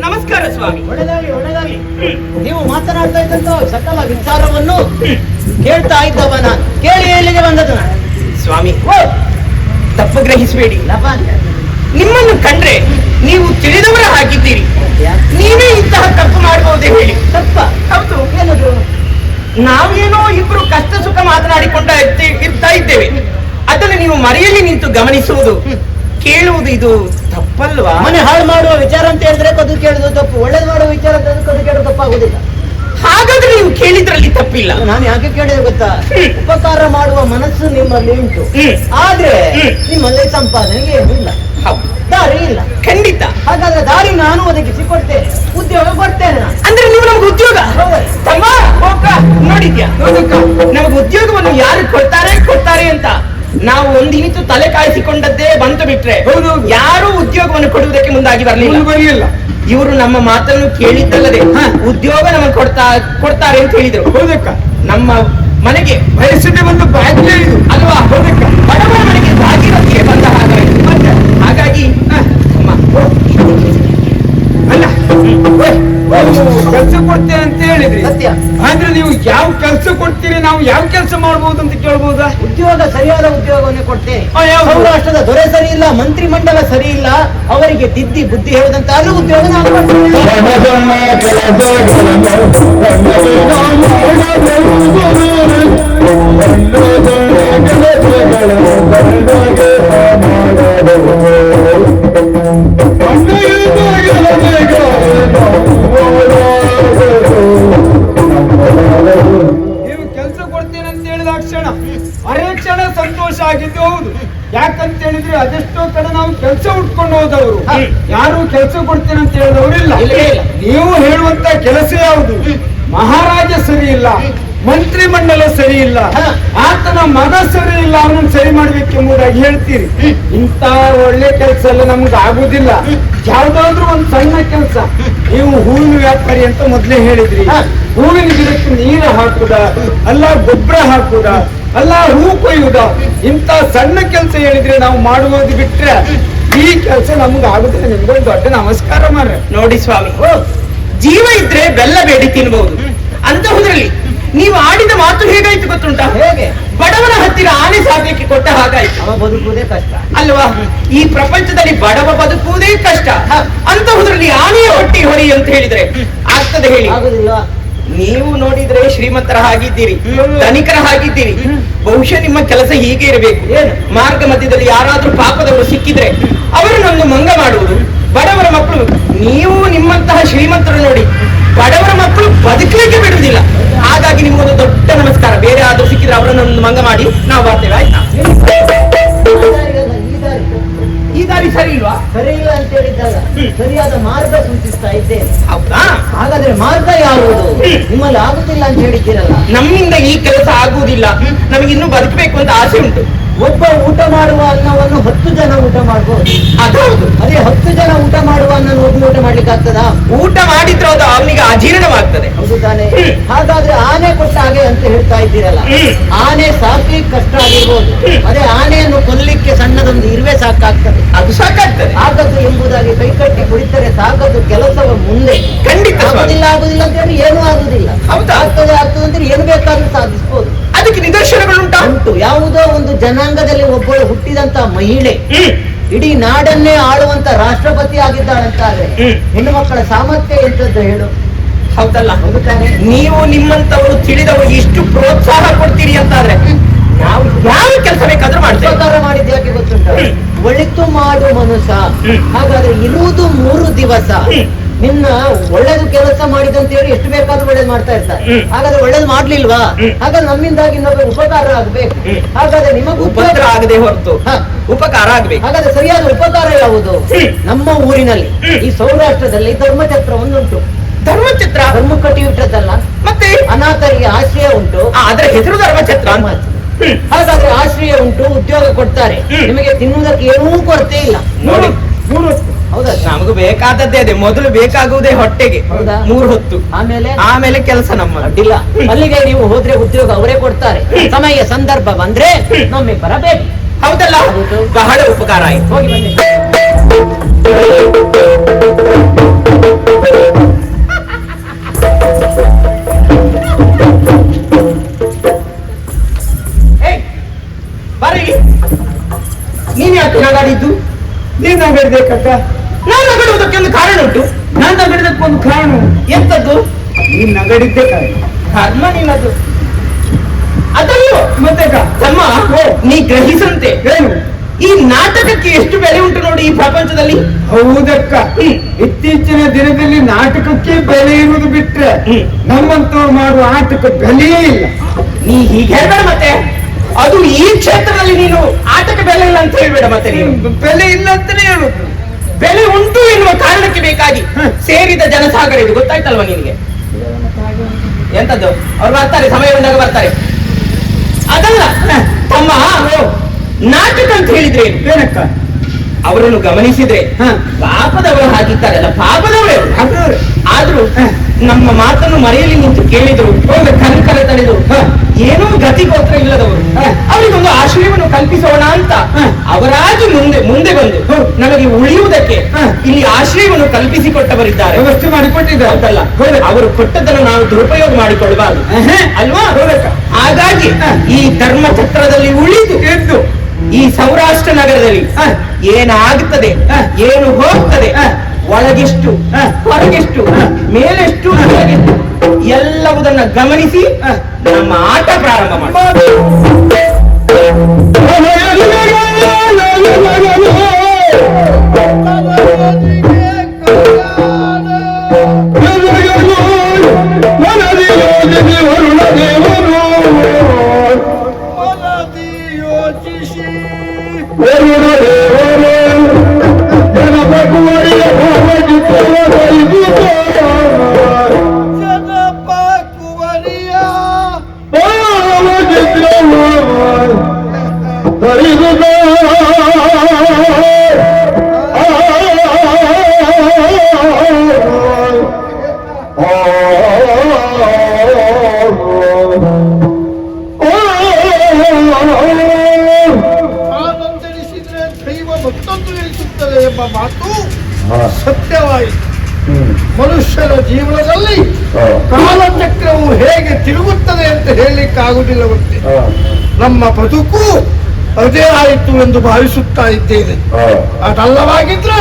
ನಮಸ್ಕಾರ ಸ್ವಾಮಿ. ಒಳ್ಳೆದಾಗಿ ಒಳ್ಳೆದಾಗಿ. ನೀವು ಮಾತನಾಡ್ತಾ ಇದ್ದಂತ ಸಕಲ ವಿಚಾರವನ್ನು ಕೇಳ್ತಾ ಇದ್ದವ ನಾನು. ಕೇಳಿ ಎಲ್ಲಿಗೆ ಬಂದದ್ದು ನಾನು ಸ್ವಾಮಿ, ತಪ್ಪು ಗ್ರಹಿಸಬೇಡಿ. ನಿಮ್ಮನ್ನು ಕಂಡ್ರೆ ನೀವು ತಿಳಿದವರ ಹಾಗಿದ್ದೀರಿ. ನೀವೇ ಇಂತಹ ತಪ್ಪು ಮಾಡಬಹುದೇ ಹೇಳಿ? ತಪ್ಪ? ಹೌದು. ಏನದು? ನಾವೇನೋ ಇಬ್ರು ಕಷ್ಟ ಸುಖ ಮಾತನಾಡಿಕೊಂಡ ಇರ್ತಾ ಇದ್ದೇವೆ. ಅದನ್ನು ನೀವು ಮರೆಯಲ್ಲಿ ನಿಂತು ಗಮನಿಸುವುದು, ಕೇಳುವುದು ಇದು ತಪ್ಪಲ್ವಾ? ಮನೆ ಹಾಳು ಮಾಡುವ ವಿಚಾರ ಅಂತ ಹೇಳಿದ್ರೆ ಕದು ಕೇಳುದು ತಪ್ಪು, ಒಳ್ಳೇದು ಮಾಡುವ ವಿಚಾರ ಅಂತ ಕದು ಕೇಳುದು ತಪ್ಪಾಗುದಿಲ್ಲ. ಹಾಗಾದ್ರೆ ನೀವು ಕೇಳಿದ್ರಲ್ಲಿ ತಪ್ಪಿಲ್ಲ. ನಾನು ಯಾಕೆ ಕೇಳಿದೆ ಗೊತ್ತಾ? ಉಪಕಾರ ಮಾಡುವ ಮನಸ್ಸು ನಿಮ್ಮಲ್ಲಿ ಉಂಟು, ಆದ್ರೆ ನಿಮ್ಮಲ್ಲಿ ಸಂಪಾದನೆಗೆ ಏನೂ ಇಲ್ಲ, ದಾರಿ ಇಲ್ಲ. ಖಂಡಿತ. ಹಾಗಾದ್ರೆ ದಾರಿ ನಾನು ಒದಗಿಸಿಕೊಡ್ತೇನೆ, ಉದ್ಯೋಗ ಕೊಡ್ತೇನೆ ನಾನು. ಅಂದ್ರೆ ನೀವು ನಮ್ಗೆ ಉದ್ಯೋಗ ತಮ್ಮ ನೋಡಿದ್ಯಾ? ನಮಗೆ ಉದ್ಯೋಗವನ್ನು ಯಾರು ಕೊಡ್ತಾರೆ ಅಂತ ನಾವು ಒಂದಿನಿತು ತಲೆ ಕಾಯಿಸಿಕೊಂಡದ್ದೇ ಬಂತು ಬಿಟ್ರೆ ಯಾರು ಉದ್ಯೋಗವನ್ನು ಕೊಡುವುದಕ್ಕೆ ಮುಂದಾಗಿ ಬರಲಿಲ್ಲ. ಇವರು ನಮ್ಮ ಮಾತನ್ನು ಕೇಳಿದ್ದಲ್ಲದೆ ಉದ್ಯೋಗ ನಮಗೆ ಕೊಡ್ತಾರೆ ಅಂತ ಹೇಳಿದ್ರು. ಹೌದಕ್ಕ, ನಮ್ಮ ಮನೆಗೆ ಬಯಸಿದೆ ಒಂದು ಬಾಗಿಲು ಹೇಳಿದ್ರು ಅಲ್ವಾ? ಹೌದಕ್ಕ, ಬಡವರ ಮನೆಗೆ ಭಾಗೀರಥಿಗೆ ಬಂದ ಹಾಗಾಗಿ ಅಲ್ಲ ಕೆಲಸ ಕೊಡ್ತೇನೆ ಅಂತ ಹೇಳಿದ್ರಿ. ಸತ್ಯ. ಆದ್ರೆ ನೀವು ಯಾವ ಕೆಲಸ ಕೊಡ್ತೀರಿ, ನಾವು ಯಾವ ಕೆಲಸ ಮಾಡಬಹುದು ಅಂತ ಕೇಳ್ಬಹುದಾ? ಉದ್ಯೋಗ, ಸರಿಯಾದ ಉದ್ಯೋಗವನ್ನೇ ಕೊಡ್ತೇನೆ. ಸೌರಾಷ್ಟ್ರದ ದೊರೆ ಸರಿ ಇಲ್ಲ, ಮಂತ್ರಿ ಮಂಡಲ ಸರಿ ಇಲ್ಲ, ಅವರಿಗೆ ತಿದ್ದಿ ಬುದ್ಧಿ ಹೇಳುದಂತ ಉದ್ಯೋಗ ನಾನು ನೀವು ಕೆಲಸ ಕೊಡ್ತೇನೆ ಅಂತ ಹೇಳಿದ ಕ್ಷಣ ಅರೆ ಕ್ಷಣ ಸಂತೋಷ ಆಗಿದ್ದು ಹೌದು. ಯಾಕಂತ ಹೇಳಿದ್ರೆ ಅದೆಷ್ಟೋ ಕಡೆ ನಾವು ಕೆಲಸ ಉಟ್ಕೊಂಡು ಹೋದವರು, ಯಾರು ಕೆಲಸ ಕೊಡ್ತೇನೆ ಅಂತ ಹೇಳಿದವರಿಲ್ಲ. ನೀವು ಹೇಳುವಂತ ಕೆಲಸ ಯಾವುದು? ಮಹಾರಾಜ ಸರಿ ಇಲ್ಲ, ಮಂತ್ರಿ ಮಂಡಲ ಸರಿ ಇಲ್ಲ, ಆತನ ಮಗ ಸರಿ ಇಲ್ಲ, ಅವನನ್ನು ಸರಿ ಮಾಡ್ಬೇಕೆಂಬುದಾಗಿ ಹೇಳ್ತೀರಿ. ಇಂತ ಒಳ್ಳೆ ಕೆಲಸ ಎಲ್ಲ ನಮ್ಗೆ ಆಗುದಿಲ್ಲ. ಯಾವ್ದಾದ್ರು ಒಂದು ಸಣ್ಣ ಕೆಲಸ, ನೀವು ಹೂವಿನ ವ್ಯಾಪಾರಿ ಅಂತ ಮೊದ್ಲೇ ಹೇಳಿದ್ರಿ. ಹೂವಿನ ಗಿಡಕ್ಕೆ ನೀರು ಹಾಕುದ, ಅಲ್ಲ ಗೊಬ್ಬರ ಹಾಕುದ, ಅಲ್ಲ ಹೂ ಕೊಯ್ಯುದ, ಇಂತ ಸಣ್ಣ ಕೆಲಸ ಹೇಳಿದ್ರೆ ನಾವು ಮಾಡುವುದು ಬಿಟ್ರೆ ಈ ಕೆಲಸ ನಮ್ಗೆ ಆಗುದಿಲ್ಲ. ನಿಮ್ಗೊಂದು ದೊಡ್ಡ ನಮಸ್ಕಾರ ಮಾರ್ರೆ. ನೋಡಿ ಸ್ವಾಮಿ, ಜೀವ ಇದ್ರೆ ಬೆಲ್ಲ ಬೇಡಿ ತಿನ್ಬಹುದು. ಅಂತಹುದ್ರಲ್ಲಿ ನೀವು ಆಡಿದ ಮಾತು ಹೇಗಾಯ್ತು ಗೊತ್ತುಂಟಾ? ಹೇಗೆ? ಬಡವನ ಹತ್ತಿರ ಆನೆ ಸಾಗಲಿಕ್ಕೆ ಕೊಟ್ಟ ಹಾಗಾಯ್ತು. ಅವ ಬದುಕುವುದೇ ಕಷ್ಟ ಅಲ್ವಾ? ಈ ಪ್ರಪಂಚದಲ್ಲಿ ಬಡವ ಬದುಕುವುದೇ ಕಷ್ಟ. ಅಂತಹುದ್ರಲ್ಲಿ ಆನೆಯ ಹೊಟ್ಟಿ ಹೊರಿ ಅಂತ ಹೇಳಿದ್ರೆ ಆಗ್ತದೆ ಹೇಳಿ? ಆಗುದಿಲ್ಲ. ನೀವು ನೋಡಿದ್ರೆ ಶ್ರೀಮಂತರ ಹಾಗಿದ್ದೀರಿ, ಧನಿಕರ ಹಾಗಿದ್ದೀರಿ. ಬಹುಶಃ ನಿಮ್ಮ ಕೆಲಸ ಹೀಗೆ ಇರಬೇಕು. ಮಾರ್ಗ ಮಧ್ಯದಲ್ಲಿ ಯಾರಾದ್ರೂ ಪಾಪದವರು ಸಿಕ್ಕಿದ್ರೆ ಅವರನ್ನೊಂದು ಮಂಗ ಮಾಡುವುದು. ಬಡವರ ಮಕ್ಕಳು, ನೀವು ನಿಮ್ಮಂತಹ ಶ್ರೀಮಂತರು ನೋಡಿ ಬಡವರ ಮಕ್ಕಳು ಬದುಕಲಿಕ್ಕೆ ಬಿಡುವುದಿಲ್ಲ. ಹಾಗಾಗಿ ನಿಮ್ಗೊಂದು ದೊಡ್ಡ ನಮಸ್ಕಾರ. ಬೇರೆ ಆದ್ರೂ ಸಿಕ್ಕಿದ್ರೆ ಅವರನ್ನೊಂದು ಮಂಗ ಮಾಡಿ ನಾವು ಬರ್ತೇವೆ, ಆಯ್ತಾ? ಈ ದಾರಿ ಸರಿ ಇಲ್ವಾ? ಸರಿ ಇಲ್ಲ ಅಂತ ಹೇಳಿದ್ದಲ್ಲ, ಸರಿಯಾದ ಮಾರ್ಗ ಸೂಚಿಸ್ತಾ ಇದ್ದೇನೆ. ಹೌದಾ? ಹಾಗಾದ್ರೆ ಮಾರ್ಗ ಯಾವುದು? ನಿಮ್ಮಲ್ಲಿ ಆಗುತ್ತಿಲ್ಲ ಅಂತ ಹೇಳಿದ್ದೀರಲ್ಲ. ನಮ್ಮಿಂದ ಈ ಕೆಲಸ ಆಗುವುದಿಲ್ಲ, ನಮಗಿನ್ನೂ ಬದುಕಬೇಕು ಅಂತ ಆಸೆ ಉಂಟು. ಒಬ್ಬ ಊಟ ಮಾಡುವ ಅನ್ನವನ್ನು 10 ಜನ ಊಟ ಮಾಡಬಹುದು. ಅದೌದು. ಅದೇ 10 ಜನ ಊಟ ಮಾಡುವ ಅನ್ನ ಒಬ್ಬ ಊಟ ಮಾಡ್ಲಿಕ್ಕೆ ಆಗ್ತದಾ? ಊಟ ಮಾಡಿದ್ರೆ ಅದು ಅವನಿಗೆ ಅಜೀರ್ಣವಾಗ್ತದೆ. ಹೌದು ತಾನೆ? ಹಾಗಾದ್ರೆ ಆನೆ ಕೊಟ್ಟ ಹಾಗೆ ಅಂತ ಹೇಳ್ತಾ ಇದ್ದೀರಲ್ಲ, ಆನೆ ಸಾಕ್ಲಿಕ್ಕೆ ಕಷ್ಟ ಆಗಿರ್ಬೋದು, ಅದೇ ಆನೆಯನ್ನು ಕೊಲ್ಲಿಕ್ಕೆ ಸಣ್ಣದೊಂದು ಇರುವೆ ಸಾಕಾಗ್ತದೆ. ಅದು ಸಾಕಾಗ್ತದೆ. ಆಗದು ಎಂಬುದಾಗಿ ಕೈಕಟ್ಟಿ ಕುಡಿತರೆ ಸಾಕದು ಕೆಲಸವ ಮುಂದೆ. ಖಂಡಿತ. ಆಗುದಿಲ್ಲ ಅಂತ ಹೇಳಿ ಏನೂ ಆಗುದಿಲ್ಲ. ಹೌದಾ? ಆಗ್ತದೆ ಅಂತ ಏನು ಬೇಕಾದ್ರೂ ಸಾಧಿಸಬಹುದು. ಅದಕ್ಕೆ ನಿದರ್ಶನಗಳುಂಟು. ಯಾವುದೋ ಒಂದು ಜನಾಂಗದಲ್ಲಿ ಒಬ್ಬಳು ಹುಟ್ಟಿದಂತ ಮಹಿಳೆ ಇಡೀ ನಾಡನ್ನೇ ಆಳುವಂತ ರಾಷ್ಟ್ರಪತಿ ಆಗಿದ್ದಾಳಂತಾದ್ರೆ ಹೆಣ್ಣು ಮಕ್ಕಳ ಸಾಮರ್ಥ್ಯ ಎಂತದ್ದು ಹೇಳು? ಹೌದಲ್ಲ? ಹೌದು ತಾನೆ? ನೀವು ನಿಮ್ಮಂತವರು ತಿಳಿದವರು ಇಷ್ಟು ಪ್ರೋತ್ಸಾಹ ಕೊಡ್ತೀರಿ ಅಂತಾದ್ರೆ ನಾವು ಯಾವ ಕೆಲಸ ಬೇಕಾದ್ರೂ ಮಾಡ್ತೇವೆ. ಉಪಕಾರ ಮಾಡಿದ ಯಾಕೆ ಗೊತ್ತುಂಟ? ಒಳಿತು ಮಾಡು ಮನುಷ್ಯ. ಹಾಗಾದ್ರೆ ಇರುವುದು 3 ದಿವಸ. ನಿನ್ನ ಒಳ್ಳೇದು ಕೆಲಸ ಮಾಡಿದಂತ ಹೇಳಿ ಎಷ್ಟು ಬೇಕಾದ್ರೂ ಒಳ್ಳೇದು ಮಾಡ್ತಾ ಇರ್ತಾರೆ. ಹಾಗಾದ್ರೆ ಒಳ್ಳೇದು ಮಾಡ್ಲಿಲ್ವಾ? ಹಾಗಾದ್ರೆ ನಮ್ಮಿಂದಾಗಿ ಇನ್ನೊಬ್ಬ ಉಪಕಾರ ಆಗ್ಬೇಕು. ಹಾಗಾದ್ರೆ ನಿಮಗೂ ಉಪದ್ರ ಆಗದೆ ಹೊರತು ಉಪಕಾರ ಆಗ್ಬೇಕು. ಹಾಗಾದ್ರೆ ಸರಿಯಾದ ಉಪಕಾರ ಯಾವುದು? ನಮ್ಮ ಊರಿನಲ್ಲಿ ಈ ಸೌರಾಷ್ಟ್ರದಲ್ಲಿ ಧರ್ಮಛತ್ರ ಒಂದುಂಟು. ಧರ್ಮಛತ್ರ? ಧರ್ಮ ಕಟ್ಟಿ ಇಟ್ಟದಲ್ಲ, ಮತ್ತೆ ಅನಾಥರಿಗೆ ಆಶ್ರಯ ಉಂಟು. ಆದ್ರೆ ಹೆಸರು ಧರ್ಮಛತ್ರ. ಹಾಗಾದ್ರೆ ಆಶ್ರಯ ಉಂಟು, ಉದ್ಯೋಗ ಕೊಡ್ತಾರೆ, ನಿಮಗೆ ತಿನ್ನುವುದಕ್ಕೆ ಏನೂ ಕೊರತೆ ಇಲ್ಲ. ನೋಡಿ, ಹೌದಾ? ನಮಗೂ ಬೇಕಾದದ್ದೇ ಅದೇ. ಮೊದಲು ಬೇಕಾಗುವುದೇ ಹೊಟ್ಟೆಗೆ 3 ಹೊತ್ತು, ಆಮೇಲೆ ಕೆಲಸ ನಮ್ಮ ಅಡ್ಡಿಲ್ಲ. ಅಲ್ಲಿಗೆ ನೀವು ಹೋದ್ರೆ ಉದ್ಯೋಗ ಅವರೇ ಕೊಡ್ತಾರೆ. ಸಮಯ ಸಂದರ್ಭ ಬಂದ್ರೆ ನಮ್ಮೆ ಬರಬೇಕು. ಹೌದಲ್ಲ? ಹೌದು. ಬಹಳ ಉಪಕಾರ ಆಯ್ತು. ಹೋಗಿ ಬನ್ನಿ. ಏಯ್, ಬರ್ರಿ. ನೀನ್ ಯಾಕೆ ನಗಾಡಿದ್ದು? ನೀನ್ ನಗಡ್ಬೇಕಕ್ಕ. ನಾನು ನಗಡುವುದಕ್ಕೆ ಒಂದು ಕಾರಣ ಉಂಟು. ನಾನ್ ನಗಡದಕ್ಕೊಂದು ಕಾರಣ. ಎಂತದ್ದು? ನೀನ್ ನಗಡಿದ್ದೆ ಕಾರಣ. ಕರ್ಮ ನಿನ್ನದು. ಅದಲ್ಲೋ ಮತ್ತೆ ತಮ್ಮ, ನೀ ಗ್ರಹಿಸಂತೆ ಏನು? ಈ ನಾಟಕಕ್ಕೆ ಎಷ್ಟು ಬೆಲೆ ಉಂಟು ನೋಡಿ ಈ ಪ್ರಪಂಚದಲ್ಲಿ. ಹೌದಕ್ಕ. ಇತ್ತೀಚಿನ ದಿನದಲ್ಲಿ ನಾಟಕಕ್ಕೆ ಬೆಲೆ ಇರುವುದು ಬಿಟ್ರೆ ನಮ್ಮಂತವ್ರು ಮಾಡುವ ಆಟಕ್ಕೆ ಬೆಲೆಯೇ ಇಲ್ಲ. ನೀ ಹೀಗೆ ಹೇಳ್ಬೇಡ ಮತ್ತೆ. ಅದು ಈ ಕ್ಷೇತ್ರದಲ್ಲಿ ನೀನು ಆಟಕ್ಕೆ ಬೆಲೆ ಇಲ್ಲ ಅಂತ ಹೇಳ್ಬೇಡ ಮತ್ತೆ. ನೀನು ಬೆಲೆ ಇಲ್ಲ ಅಂತಾನೆ ಹೇಳುದು. ಬೆಲೆ ಉಂಟು ಎನ್ನುವ ಕಾರಣಕ್ಕೆ ಬೇಕಾಗಿ ಸೇರಿದ ಜನಸಾಗರ ಇದು, ಗೊತ್ತಾಯ್ತಲ್ವಾ ನಿನಗೆ? ಎಂತದ್ದು? ಅವ್ರು ಬರ್ತಾರೆ, ಸಮಯ ಬಂದಾಗ ಬರ್ತಾರೆ. ಅದಲ್ಲ ತಮ್ಮ, ನಾಟಕ ಅಂತ ಹೇಳಿದ್ರೆ ಏನು? ಏನಕ್ಕ? ಅವರನ್ನು ಗಮನಿಸಿದ್ರೆ ಪಾಪದವರು ಹಾಕಿದ್ದಾರಲ್ಲ, ಪಾಪದವರೇ ಅವರು. ಆದ್ರೂ ನಮ್ಮ ಮಾತನ್ನು ಮರೆಯಲಿ ನಿಂತು ಕೇಳಿದ್ರು, ಕನಕರ ತಡೆದು ಏನೋ ಗತಿಗೋತ್ರ ಇಲ್ಲದವರು, ಅವರಿಗೊಂದು ಆಶ್ರಯವನ್ನು ಕಲ್ಪಿಸೋಣ ಅಂತ ಅವರಾಗಿ ಮುಂದೆ ಬಂದು ನಮಗೆ ಉಳಿಯುವುದಕ್ಕೆ ಇಲ್ಲಿ ಆಶ್ರಯವನ್ನು ಕಲ್ಪಿಸಿಕೊಟ್ಟವರಿದ್ದಾರೆ, ವ್ಯವಸ್ಥೆ ಮಾಡಿಕೊಟ್ಟಿದ್ದಾರೆ. ಅಂತಲ್ಲ, ಅವರು ಕೊಟ್ಟದನ್ನು ನಾವು ದುರುಪಯೋಗ ಮಾಡಿಕೊಳ್ಳಬಾರದು ಅಲ್ವಾ? ಹಾಗಾಗಿ ಈ ಧರ್ಮಛತ್ರದಲ್ಲಿ ಉಳಿದು ಎದ್ದು ಈ ಸೌರಾಷ್ಟ್ರ ನಗರದಲ್ಲಿ ಏನಾಗುತ್ತದೆ, ಏನು ಹೋಗ್ತದೆ, ಒಳಗೆಷ್ಟು ಹೊರಗೆಷ್ಟು, ಮೇಲೆಷ್ಟು ಕೆಳಗೆಷ್ಟು ಎಲ್ಲವುದನ್ನ ಗಮನಿಸಿ ನಮ್ಮ ಆಟ ಪ್ರಾರಂಭ ಮಾಡಿ. ಮಾತು ಸತ್ಯವಾಯಿತು. ಮನುಷ್ಯನ ಜೀವನದಲ್ಲಿ ಕಾಲಚಕ್ರವು ಹೇಗೆ ತಿರುಗುತ್ತದೆ ಅಂತ ಹೇಳಲಿಕ್ಕಾಗುವುದಿಲ್ಲವಂತೆ. ನಮ್ಮ ಬದುಕು ಅದೇ ಆಯಿತು ಎಂದು ಭಾವಿಸುತ್ತಾ ಇದ್ದೇನೆ. ಅದಲ್ಲವಾಗಿದ್ರೆ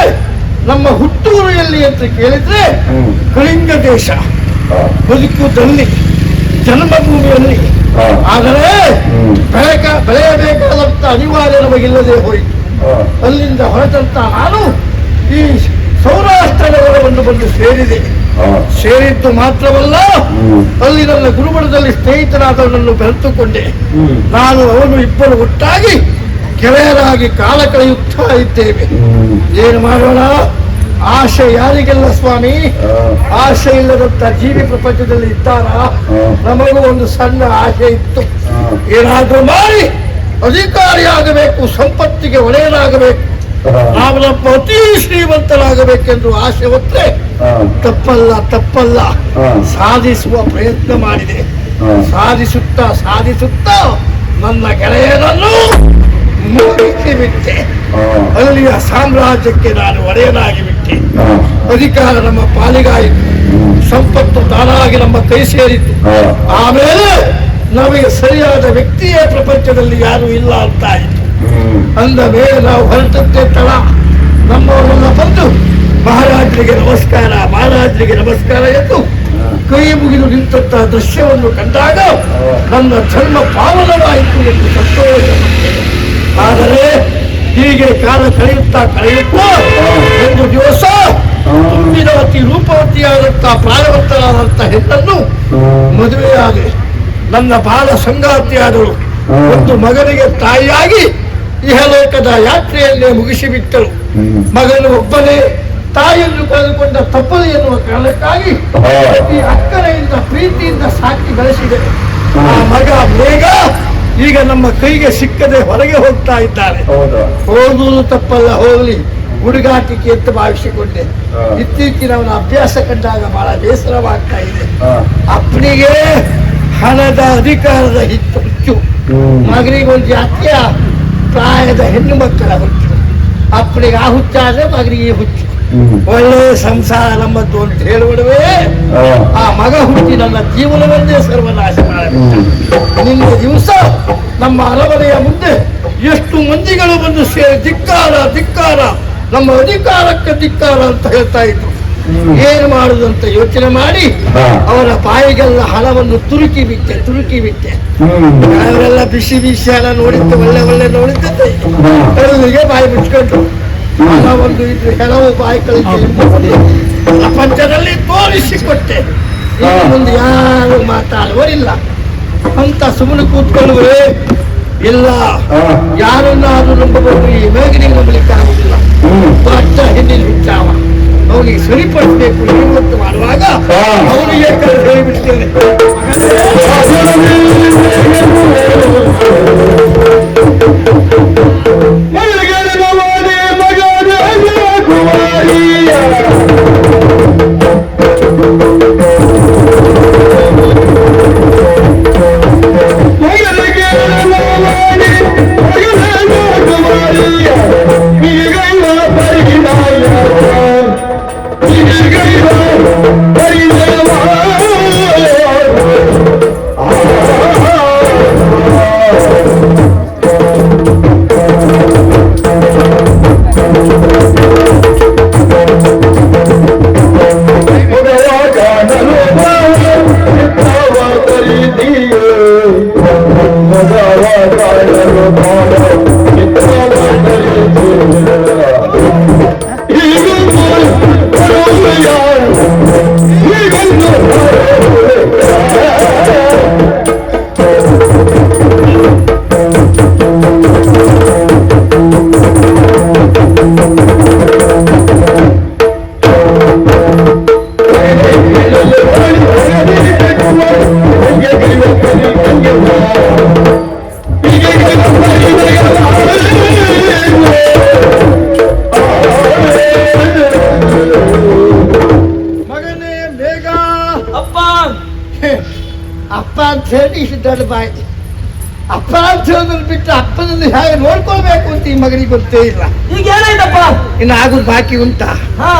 ನಮ್ಮ ಹುಟ್ಟೂರು ಎಲ್ಲಿ ಅಂತ ಕೇಳಿದ್ರೆ ಕಳಿಂಗ ದೇಶ ಬದುಕುವುದಲ್ಲಿ, ಜನ್ಮಭೂಮಿಯಲ್ಲಿ. ಆದರೆ ಬೆಳೆಯಬೇಕಾದಂತ ಅನಿವಾರ್ಯ ನಮಗಿಲ್ಲದೆ ಹೋಯಿತು. ಅಲ್ಲಿಂದ ಹೊರಟಂತ ನಾನು ಈ ಸೌರಾಷ್ಟ್ರ ನಗರವನ್ನು ಬಂದು ಸೇರಿದೆ. ಸೇರಿದ್ದು ಮಾತ್ರವಲ್ಲ, ಅಲ್ಲಿ ನನ್ನ ಗುರುಮಠದಲ್ಲಿ ಸ್ನೇಹಿತರಾದವನನ್ನು ಬೆರೆತುಕೊಂಡೆ. ನಾನು ಅವನು ಇಬ್ಬರು ಒಟ್ಟಾಗಿ ಗೆಳೆಯರಾಗಿ ಕಾಲ ಕಳೆಯುತ್ತಾ ಇದ್ದೇವೆ. ಏನು ಮಾಡೋಣ? ಆಶೆ ಯಾರಿಗೆಲ್ಲ ಸ್ವಾಮಿ? ಆಶೆ ಇಲ್ಲದಂತ ಜೀವಿ ಪ್ರಪಂಚದಲ್ಲಿ ಇದ್ದಾರ? ನಮಗೂ ಒಂದು ಸಣ್ಣ ಆಶೆ ಇತ್ತು. ಏನಾದ್ರೂ ಮಾಡಿ ಅಧಿಕಾರಿಯಾಗಬೇಕು, ಸಂಪತ್ತಿಗೆ ಒಡೆಯನಾಗಬೇಕು, ನಾವು ಅತಿ ಶ್ರೀಮಂತರಾಗಬೇಕೆಂದು ಆಸೆ ಹೊತ್ತರೆ ತಪ್ಪಲ್ಲ. ಸಾಧಿಸುವ ಪ್ರಯತ್ನ ಮಾಡಿದೆ. ಸಾಧಿಸುತ್ತಾ ನನ್ನ ಗೆಳೆಯನನ್ನು ಮುಗಿಸಿ ಬಿಟ್ಟೆ. ಅಲ್ಲಿಯ ಸಾಮ್ರಾಜ್ಯಕ್ಕೆ ನಾನು ಒಡೆಯನಾಗಿ ಬಿಟ್ಟೆ. ಅಧಿಕಾರ ನಮ್ಮ ಪಾಲಿಗಾಯಿತು, ಸಂಪತ್ತು ತಾನಾಗಿ ನಮ್ಮ ಕೈ ಸೇರಿತು. ಆಮೇಲೆ ನಮಗೆ ಸರಿಯಾದ ವ್ಯಕ್ತಿಯೇ ಪ್ರಪಂಚದಲ್ಲಿ ಯಾರು ಇಲ್ಲ ಅಂತ ಆಯಿತು. ಅಂದ ಮೇಲೆ ನಾವು ಹೊರಟದ್ದೇ ತಡ. ನಮ್ಮವರೆಲ್ಲ ಬಂದು ಮಹಾರಾಜರಿಗೆ ನಮಸ್ಕಾರ ಎಂದು ಕೈ ಮುಗಿದು ನಿಂತಹ ದೃಶ್ಯವನ್ನು ಕಂಡಾಗ ನನ್ನ ಜನ್ಮ ಪಾವನವಾಯಿತು ಎಂದು ಸಂತೋಷಪಟ್ಟೆ. ಆದರೆ ಹೀಗೆ ಕಾಲ ಕಳೆಯುತ್ತಾ ಒಂದು ದಿವಸ ತುಂಬಿನವತಿ ರೂಪವತಿಯಾದಂತಹ ಪ್ರಾಯವಂತರಾದಂಥ ಹೆಣ್ಣನ್ನು ಮದುವೆಯಾಗಿ ನನ್ನ ಬಾಲ ಸಂಗಾತಿಯಾದಳು. ಒಂದು ಮಗನಿಗೆ ತಾಯಿಯಾಗಿ ಇಹಲೋಕದ ಯಾತ್ರೆಯನ್ನೇ ಮುಗಿಸಿಬಿಟ್ಟಳು. ಮಗನು ಒಬ್ಬನೇ ತಾಯಿಯನ್ನು ಕಳೆದುಕೊಂಡ ತಪ್ಪಲು ಎನ್ನುವ ಕಾರಣಕ್ಕಾಗಿ ಈ ಅಕ್ಕರೆಯಿಂದ ಪ್ರೀತಿಯಿಂದ ಸಾಕಿ ಬೆಳೆಸಿದೆ. ಆ ಮಗ ಬೇಗ ಈಗ ನಮ್ಮ ಕೈಗೆ ಸಿಕ್ಕದೆ ಹೊರಗೆ ಹೋಗ್ತಾ ಇದ್ದಾನೆ. ಹೋಗುವುದು ತಪ್ಪಲ್ಲ, ಹೋಗ್ಲಿ, ಹುಡುಗಾಟಿಕೆ ಅಂತ ಭಾವಿಸಿಕೊಂಡೆ. ಇತ್ತೀಚಿನವನ ಅಭ್ಯಾಸ ಕಂಡಾಗ ಬಹಳ ಬೇಸರವಾಗ್ತಾ ಇದೆ. ಅಪ್ಪನಿಗೆ ಹಣದ ಅಧಿಕಾರದ ಹುಚ್ಚು, ಮಗನಿಗೊಂದು ಜಾತಿಯ ಪ್ರಾಯದ ಹೆಣ್ಣು ಮಕ್ಕಳ ಹುಚ್ಚು. ಅಪ್ಪನಿಗೆ ಆ ಹುಚ್ಚ ಆದ್ರೆ ಮಗನಿಗೆ ಈ ಹುಚ್ಚು. ಒಳ್ಳೆ ಸಂಸಾರ ನಮ್ಮದ್ದು ಅಂತ ಹೇಳುವಡುವೆ ಆ ಮಗ ಹುಟ್ಟಿ ನನ್ನ ಜೀವನವನ್ನೇ ಸರ್ವನಾಶ ಮಾಡಬೇಕು. ನಿನ್ನ ದಿವಸ ನಮ್ಮ ಅರಮನೆಯ ಮುಂದೆ ಎಷ್ಟು ಮಂದಿಗಳು ಬಂದು ಸೇರಿ ಧಿಕ್ಕಾರ ಧಿಕ್ಕಾರ, ನಮ್ಮ ಅಧಿಕಾರಕ್ಕೆ ಧಿಕ್ಕಾರ ಅಂತ ಹೇಳ್ತಾ ಇದ್ರು. ಏನು ಮಾಡುದಂತ ಯೋಚನೆ ಮಾಡಿ ಅವರ ಬಾಯಿಗೆಲ್ಲ ಹಣವನ್ನು ತುರುಕಿ ಬಿಟ್ಟೆ. ಅವರೆಲ್ಲ ಬಿಸಿ ಹಣ ನೋಡಿದ್ದು ಒಳ್ಳೆ ನೋಡಿದ್ದೆ ಎಲ್ಲರಿಗೆ ಬಾಯಿ ಬಿಟ್ಕೊಂಡು ಹಣ ಒಂದು ಇದ್ರೆ ಕೆಲವು ಬಾಯಿ ಕಳಿಸಿ ಪ್ರಪಂಚದಲ್ಲಿ ತೋರಿಸಿಕೊಟ್ಟೆ. ಇನ್ನು ಮುಂದೆ ಯಾರು ಮಾತಾಡುವರಿಲ್ಲ ಅಂತ ಸುಮ್ಮನೆ ಕೂತ್ಕೊಳ್ಳುವೇ ಇಲ್ಲ. ಯಾರನ್ನಾದ್ರೂ ನಂಬಬಹುದು, ಈ ಮೇಘನಿಗೆ ನಂಬಲಿಕ್ಕೆ ಆಗುದಿಲ್ಲ. ದೊಡ್ಡ ಹೆಣ್ಣಿನ ಹುಚ್ಚಾವ, ಅವನಿಗೆ ಸರಿಪಡಿಸಬೇಕು. ಇವತ್ತು ಮಾಡುವಾಗ ಅವನಿಗೆ ಹೇಳಿಬಿಡ್ತೇನೆ. ಅಪ್ಪ ಅಂತ ಹೇಳಿ ಇಷ್ಟು ದೊಡ್ಡ ಬಾಯಿ. ಅಪ್ಪ ಅಂತ ಹೇಳೋದನ್ನ ಬಿಟ್ಟು ಅಪ್ಪನನ್ನು ಹೇಗೆ ನೋಡ್ಕೊಳ್ಬೇಕು ಅಂತ ಈ ಮಗನಿಗೆ ಗೊತ್ತೇ ಇಲ್ಲ. ಈಗ ಏನಾಯ್ತಪ್ಪ? ಇನ್ನು ಆಗುದು ಬಾಕಿ ಉಂಟಾ?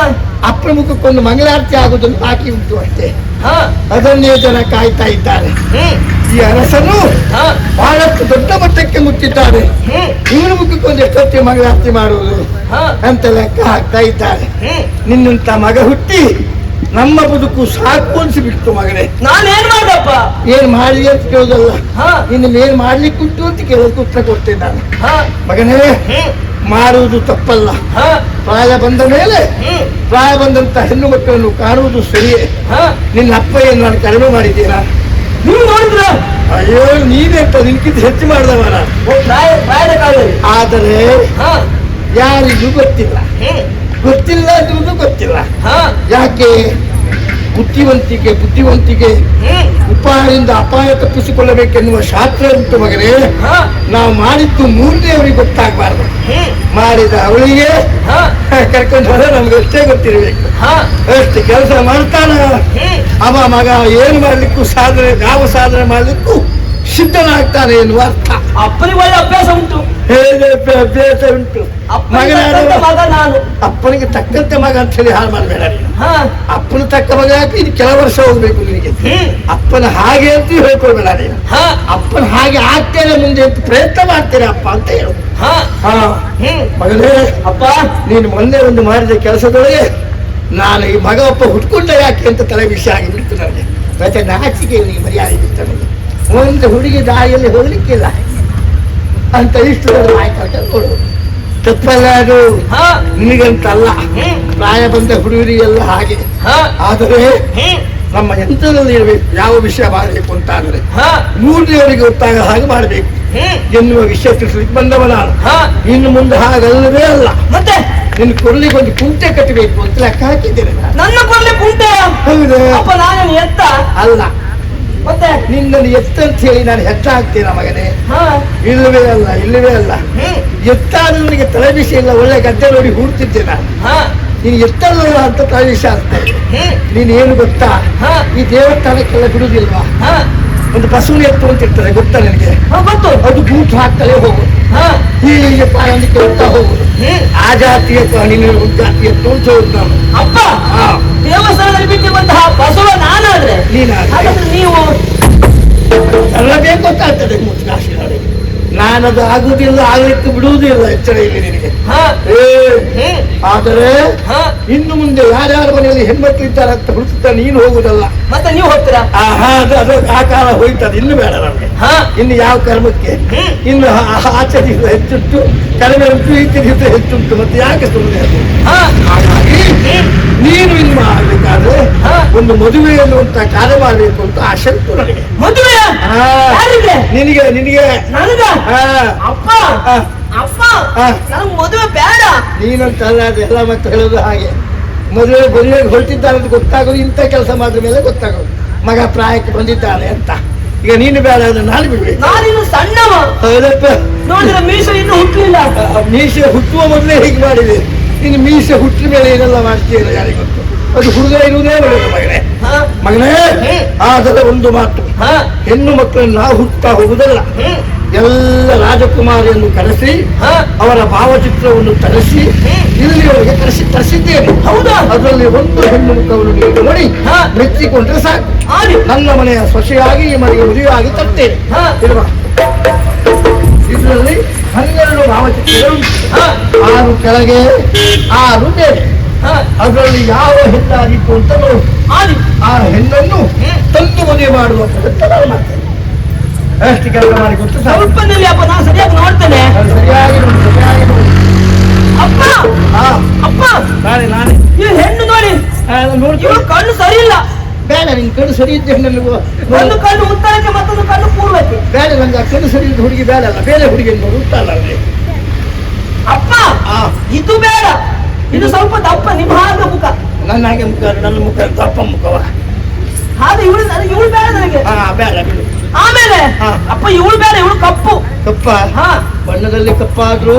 ಅಪ್ಪನ ಮುಖಕ್ಕೊಂದು ಮಂಗಳಾರತಿ ಆಗುದೊಂದು ಬಾಕಿ ಉಂಟು ಅಷ್ಟೇ. ಅದನ್ನೇ ಜನ ಕಾಯ್ತಾ ಇದ್ದಾರೆ. ಈ ಅರಸನು ಬಹಳಷ್ಟು ದೊಡ್ಡ ಮಟ್ಟಕ್ಕೆ ಮುಟ್ಟಿದ್ದಾರೆ. ಇವನ ಮುಖಕ್ಕೊಂದು ಎಷ್ಟೊತ್ತಿ ಮಂಗಳಾರತಿ ಮಾಡುವುದು ಅಂತ ಲೆಕ್ಕ ಹಾಕ್ತಾ ಇದ್ದಾರೆ. ನಿನ್ನಂತ ಮಗ ಹುಟ್ಟಿ ನಮ್ಮ ಬದುಕು ಸಾಕು ಅನ್ಸಿಬಿಟ್ಟು ಮಗನೇ. ನಾನೇನ್ ಮಾಡಪ್ಪ? ಏನ್ ಮಾಡಿ ಅಂತ ಕೇಳೋದಲ್ಲ, ಇನ್ನು ಏನ್ ಮಾಡ್ಲಿಕ್ಕೆ ಉಂಟು ಅಂತ ಕೇಳೋದಕ್ಕೆ ಉತ್ತರ ಕೊಡ್ತೇನೆ ನಾನು. ಮಗನೇ, ಮಾಡುವುದು ತಪ್ಪಲ್ಲ. ಪ್ರಾಯ ಬಂದ ಮೇಲೆ ಪ್ರಾಯ ಬಂದಂತ ಹೆಣ್ಣು ಮಕ್ಕಳನ್ನು ಕಾಣುವುದು ಸರಿಯೇ. ನಿನ್ನ ಅಪ್ಪ ಏನು ನಾನು ಕಡಿಮೆ ಮಾಡಿದ್ದೀರಾ? ನೀವು ನೋಡಿದ್ರ? ಅಯ್ಯೋ, ನೀನೆಂತ ನಿನ್ಕಿಂತ ಹೆಚ್ಚು ಮಾಡಿದವ ನಾನು. ಆದರೆ ಯಾರಿಗೂ ಗೊತ್ತಿಲ್ಲ ಅನ್ನುವುದು ಗೊತ್ತಿಲ್ಲ. ಯಾಕೆ? ಬುದ್ಧಿವಂತಿಕೆ ಉಪಾಯದಿಂದ ಅಪಾಯ ತಪ್ಪಿಸಿಕೊಳ್ಳಬೇಕೆನ್ನುವ ಶಾಸ್ತ್ರ ಉಂಟು ಮಗನೇ. ನಾವು ಮಾಡಿದ್ದು ಮೂರನೇವರಿಗೆ ಗೊತ್ತಾಗಬಾರ್ದು. ಮಾಡಿದ ಅವಳಿಗೆ ಕರ್ಕೊಂಡು ಹೋದ್ರೆ ನಮ್ಗೆ ಅಷ್ಟೇ ಗೊತ್ತಿರಬೇಕು. ಅಷ್ಟು ಕೆಲಸ ಮಾಡ್ತಾನ ಅವ ಮಗ ಏನು ಮಾಡ್ಲಿಕ್ಕೂ ಯಾವ ಸಾಧನೆ ಮಾಡ್ಲಿಕ್ಕೂ ಸಿದ್ಧನಾಗ್ತಾನೆ ಎನ್ನುವ ಅರ್ಥ. ಅಪ್ಪನಿಗೆ ಒಳ್ಳೆ ಅಭ್ಯಾಸ ಉಂಟು. ಅಭ್ಯಾಸ ಉಂಟು. ಅಪ್ಪನಿಗೆ ತಕ್ಕಂತೆ ಮಗ ಅಂತ ಹೇಳಿ ಹಾಳು ಮಾಡಬೇಡ. ಅಪ್ಪನ ತಕ್ಕ ಮಗ ಹಾಕಿ ಇದು ಕೆಲ ವರ್ಷ ಹೋಗ್ಬೇಕು ನಿನಗೆ. ಅಪ್ಪನ ಹಾಗೆ ಅಂತ ಹೇಳ್ಕೊಳ್ಬೇಡ ನೀನು. ಅಪ್ಪನ ಹಾಗೆ ಆಗ್ತೇನೆ ಮುಂದೆ ಅಂತ ಪ್ರಯತ್ನ ಮಾಡ್ತೇನೆ ಅಪ್ಪ ಅಂತ ಹೇಳು. ಮಗನೇ, ಅಪ್ಪ ನೀನು ಮೊನ್ನೆ ಒಂದು ಮಾಡಿದ ಕೆಲಸದೊಳಗೆ ನಾನು ಈ ಮಗ ಅಪ್ಪ ಹುಟ್ಕೊಂಡ ಯಾಕೆ ಅಂತ ತಲೆ ವಿಷಯ ಆಗಿಬಿಡ್ತು ನನಗೆ. ಮತ್ತೆ ನಾಚಿಕೆ ನೀನು ಮರ್ಯಾದೆ ಬಿಟ್ಟು ನನಗೆ. ಒಂದು ಹುಡುಗಿ ದಾರಿಯಲ್ಲಿ ಹೋಗ್ಲಿಕ್ಕಿಲ್ಲ ಅಂತ ಇಷ್ಟು ಆಯ್ತು ನೋಡು. ತಪ್ಪಲ್ಲ ಅದು, ನಿನಗಂತಲ್ಲ, ಪ್ರಾಯ ಬಂದ ಹುಡುಗರಿಗೆಲ್ಲ ಹಾಗೆ. ಆದರೆ ನಮ್ಮ ಯಂತ್ರದಲ್ಲಿ ಇರಬೇಕು. ಯಾವ ವಿಷಯ ಮಾಡಬೇಕು ಅಂತ ಅಂದ್ರೆ ಮೂರನೇವರಿಗೆ ಗೊತ್ತಾಗ ಹಾಗೆ ಮಾಡಬೇಕು ಎನ್ನುವ ವಿಷಯ ತಿಳಿಸ್ಲಿಕ್ಕೆ ಬಂದವ ನಾನು. ಇನ್ನು ಮುಂದೆ ಹಾಗಲ್ಲವೇ ಅಲ್ಲ. ಮತ್ತೆ ನಿನ್ನ ಕೊಡ್ಲಿಕ್ಕೆ ಒಂದು ಕುಂಟೆ ಕಟ್ಟಬೇಕು ಅಂತ ಲೆಕ್ಕ ಹಾಕಿದ್ದೇನೆ. ನನ್ನ ಕೊಡ್ಲಿ ಕುಂಟೆ? ಹೌದು. ಅಪ್ಪ ನಾನೇನು ಎತ್ತ ಅಲ್ಲ, ಮತ್ತೆ ನಿನ್ನನ್ನು ಎತ್ತ ಅಂತ ಹೇಳಿ ನಾನು ಹೆಚ್ಚ ಹಾಕ್ತೇನೆ ಮಗನೇ. ಇಲ್ಲವೇ ಅಲ್ಲ. ಎತ್ತಾದ್ರೂ ನನಗೆ ತಲೆ ವಿಷಯ ಇಲ್ಲ. ಒಳ್ಳೆ ಗದ್ದೆ ನೋಡಿ ಹೂಡ್ತಿದ್ದೆ ನಾನು. ನೀನು ಎತ್ತಲ್ಲ ಅಂತ ತಲೆ ವಿಷಯ ಆಗ್ತದೆ. ನೀನ್ ಏನು ಗೊತ್ತಾ? ಈ ದೇವಸ್ಥಾನಕ್ಕೆಲ್ಲ ಬಿಡುದಿಲ್ವಾ? ಒಂದು ಬಸವನ ಎತ್ತು ಅಂತ ಇರ್ತದೆ, ಗೊತ್ತಾ ನಿನಗೆ? ಗೊತ್ತು. ಅದು ಬೂಟ್ ಹಾಕ್ತಲೇ ಹೋಗು. ಹಾ. ಹೀಗೆ ಪ್ರಾರಂಭಿಕ ಹೋಗ್ತಾ ಹೋಗುದು. ಆ ಜಾತಿಯ ನೀನು ಜಾತಿಯ ತೋರಿಸೋದು ನಾನು. ಅಪ್ಪ ಹಾ. ದೇವಸ್ಥಾನದಲ್ಲಿ ಬಿಟ್ಟಿರುವಂತಹ ಬಸವ ನಾನಾದ್ರೆ ನೀನಾದ್ರೆ? ಹಾಗಾದ್ರೆ ನೀವು ಎಲ್ಲದೇ ಗೊತ್ತಾಗ್ತದೆ ಮುಚ್ಚಾಶಿ ನೋಡಿ. ನಾನದು ಆಗುದಿಲ್ಲ, ಆಗ್ಲಿಕ್ಕೆ ಬಿಡುವುದಿಲ್ಲ. ಎಚ್ಚರ ಇಲ್ಲಿ ನಿನಗೆ. ಹಾ. ಆದರೆ ಹಾ. ಇನ್ನು ಮುಂದೆ ಯಾರ್ಯಾರ ಮನೆಯಲ್ಲಿ ಹೆಣ್ಮಕ್ಳಿದ್ದಾರೆ ಅಂತ ಹುಡುಕ್ತಾ ನೀನು ಹೋಗುದಲ್ಲ. ಮತ್ತೆ ನೀವು ಹೋಗ್ತೀರಾ? ಅದು ಆ ಕಾಲ ಹೋಯ್ತದೆ. ಇನ್ನು ಬೇಡ ನಮ್ಗೆ. ಹಾ. ಇನ್ನು ಯಾವ ಕರ್ಮಕ್ಕೆ? ಇನ್ನು ಆಚೆ ದಿವಸ ಹೆಚ್ಚುಂಟು, ಕಡಿಮೆ ಉಂಟು, ಈಚೆ ದಿವಸ ಹೆಚ್ಚುಂಟು. ಮತ್ತೆ ಯಾಕೆ ಸುಮ್ಮನೆ ಅದು? ಹಾ. ಹಾಗಾಗಿ ನೀನು ಇನ್ನು ಆಗ್ಬೇಕಾದ್ರೆ ಹಾ. ಒಂದು ಮದುವೆ ಅನ್ನುವಂತ ಕಾರ್ಯ ಮಾಡಬೇಕು ಅಂತ ಆಸೆ ಉಂಟು ನನಗೆ. ಮದುವೆ ಹಾ. ಯಾರಿಗೆ? ನಿನಗೆ ನಿನಗೆ ನನಗ? ಹಾ. ಅಪ್ಪ ಹಾ. ಅಪ್ಪ ಹಾ. ನನಗ್ ಮದುವೆ ಬೇಡ. ನೀನಂತ ಅಲ್ಲ, ಅದು ಎಲ್ಲ ಮತ್ತೆ ಹೇಳೋದು ಹಾಗೆ. ಮದುವೆ ಮದುವೆಗೆ ಹೊರಟಿದ್ದಾನೆ ಅಂತ ಗೊತ್ತಾಗೋದು ಇಂಥ ಕೆಲಸ ಮಾಡಿದ ಮೇಲೆ ಗೊತ್ತಾಗೋದು ಮಗ ಪ್ರಾಯಕ್ಕೆ ಬಂದಿದ್ದಾನೆ ಅಂತ. ಈಗ ನೀನು ಬೇಡ ಅಂದ್ರೆ ನಾನು ಬಿಡ್ಬೇಕು. ನಾನಿನ್ನು ಸಣ್ಣವ. ಹೌದಪ್ಪ. ನೋಡಿದ್ರೆ ಮೀಸೆ ಇನ್ನೂ ಹುಟ್ಟಲಿಲ್ಲ. ಮೀಸೆ ಹುಟ್ಟುವ ಮೊದಲೇ ಹೀಗೆ ಮಾಡಿದೆ. ಇನ್ನು ಮೀಸೆ ಹುಟ್ಟಿದ ಮೇಲೆ ಏನೆಲ್ಲ ಮಾಡ್ತೀರ ಯಾರಿಗೆ ಗೊತ್ತು. ಅದು ಹುಡುಗ ಇರುವುದೇ ಒಳ್ಳೆಯದು ಮಗನೇ. ಹಾ. ಮಗನೇ, ಆದರೆ ಒಂದು ಮಾತು, ಹಾ. ಹೆಣ್ಣು ಮಕ್ಕಳನ್ನು ನಾವು ಹುಟ್ಟುತ್ತಾ ಹೋಗುದಲ್ಲ, ಎಲ್ಲ ರಾಜಕುಮಾರಿಯನ್ನು ಕರೆಸಿ ಹಾ. ಅವರ ಭಾವಚಿತ್ರವನ್ನು ತರಿಸಿ ಇಲ್ಲಿಯವರೆಗೆ ತರಿಸಿದ್ದೇನೆ. ಹೌದಾ? ಅದರಲ್ಲಿ ಒಂದು ಹೆಣ್ಣು ಮುಖವನ್ನು ನೀವು ನೋಡಿ ಹಾ. ಮೆಚ್ಚಿಕೊಂಡ್ರೆ ಸಾಕು. ಆಗಿ ನನ್ನ ಮನೆಯ ಸೊಸೆಯಾಗಿ ಈ ಮನೆಗೆ ಮದುವೆಯಾಗಿ ತರ್ತೇನೆ. ಹಾ. ಇಲ್ವಾ? ಇದರಲ್ಲಿ 12 ಭಾವಚಿತ್ರಗಳು. ಹಾ. 6 ಕೆಳಗೆ 6 ಮೇಲೆ. ಹಾ. ಅದರಲ್ಲಿ ಯಾವ ಹೆಣ್ಣಾಗಿತ್ತು ಅಂತ ನೋಡು. ಆಗಿ ಆ ಹೆಣ್ಣನ್ನು ತಂದು ಮದುವೆ ಮಾಡುವ ಪ್ರಯತ್ನ ನಾನು ಮಾಡ್ತೇನೆ. ಎಷ್ಟು ಕೆಲಸ ಮಾಡಿ ಕೊಟ್ಟು ಸಾಕು. ಸ್ವಲ್ಪದಲ್ಲಿ ಅಪ್ಪ ನಾನು ಸರಿಯಾಗಿ ನೋಡ್ತೇನೆ. ಅದು ಸರಿಯಾಗಿ ನೋಡು, ಸರಿಯಾಗಿ ನೋಡು. ಅಪ್ಪ ಹಾ. ಅಪ್ಪ ನಾನೇ ಈ ಹೆಣ್ಣು ನೋಡಿ, ನೋಡ್ತೀನಿ. ಇವಳು ಕಣ್ಣು ಸರಿ ಇಲ್ಲ. ಬೇಡ, ನಿನ್ ಕಣ್ಣು ಸರಿ ಇದ್ದ ಹೆಣ್ಣನ್ನು ಒಂದು ಕಣ್ಣು ಉತ್ತರಕ್ಕೆ ಮತ್ತೊಂದು ಕಣ್ಣು ಪೂರ್ವಕ್ಕೆ. ಬೇಡ, ನಂಗೆ ಆ ಕಣ್ಣು ಸರಿ ಇದ್ದ ಹುಡುಗಿ ಬೇಡ ಅಲ್ಲ, ಬೇರೆ ಹುಡುಗಿ ನೋಡು. ಉತ್ತಲ್ಲ ಅಲ್ಲಿ. ಅಪ್ಪ ಹಾ. ಇದು ಬೇಡ, ಇದು ಸ್ವಲ್ಪ ದಪ್ಪ ನಿಮ್ಮ ಹಾಗೆ ಮುಖ. ನನ್ನ ಹಾಗೆ ಮುಖ, ನನ್ನ ಮುಖ ದಪ್ಪ ಮುಖವ. ಹಾಗೆ ಇವಳು ನನಗೆ ಇವಳು ಬೇಡ ನನಗೆ. ಹಾ, ಬೇಡ ಬಿಡು. ಆಮೇಲೆ ಹಾ. ಅಪ್ಪ ಇವಳು ಬೇಡ, ಇವಳು ಕಪ್ಪು. ಕಪ್ಪ ಹಾ. ಬಣ್ಣದಲ್ಲಿ ಕಪ್ಪಾದ್ರೂ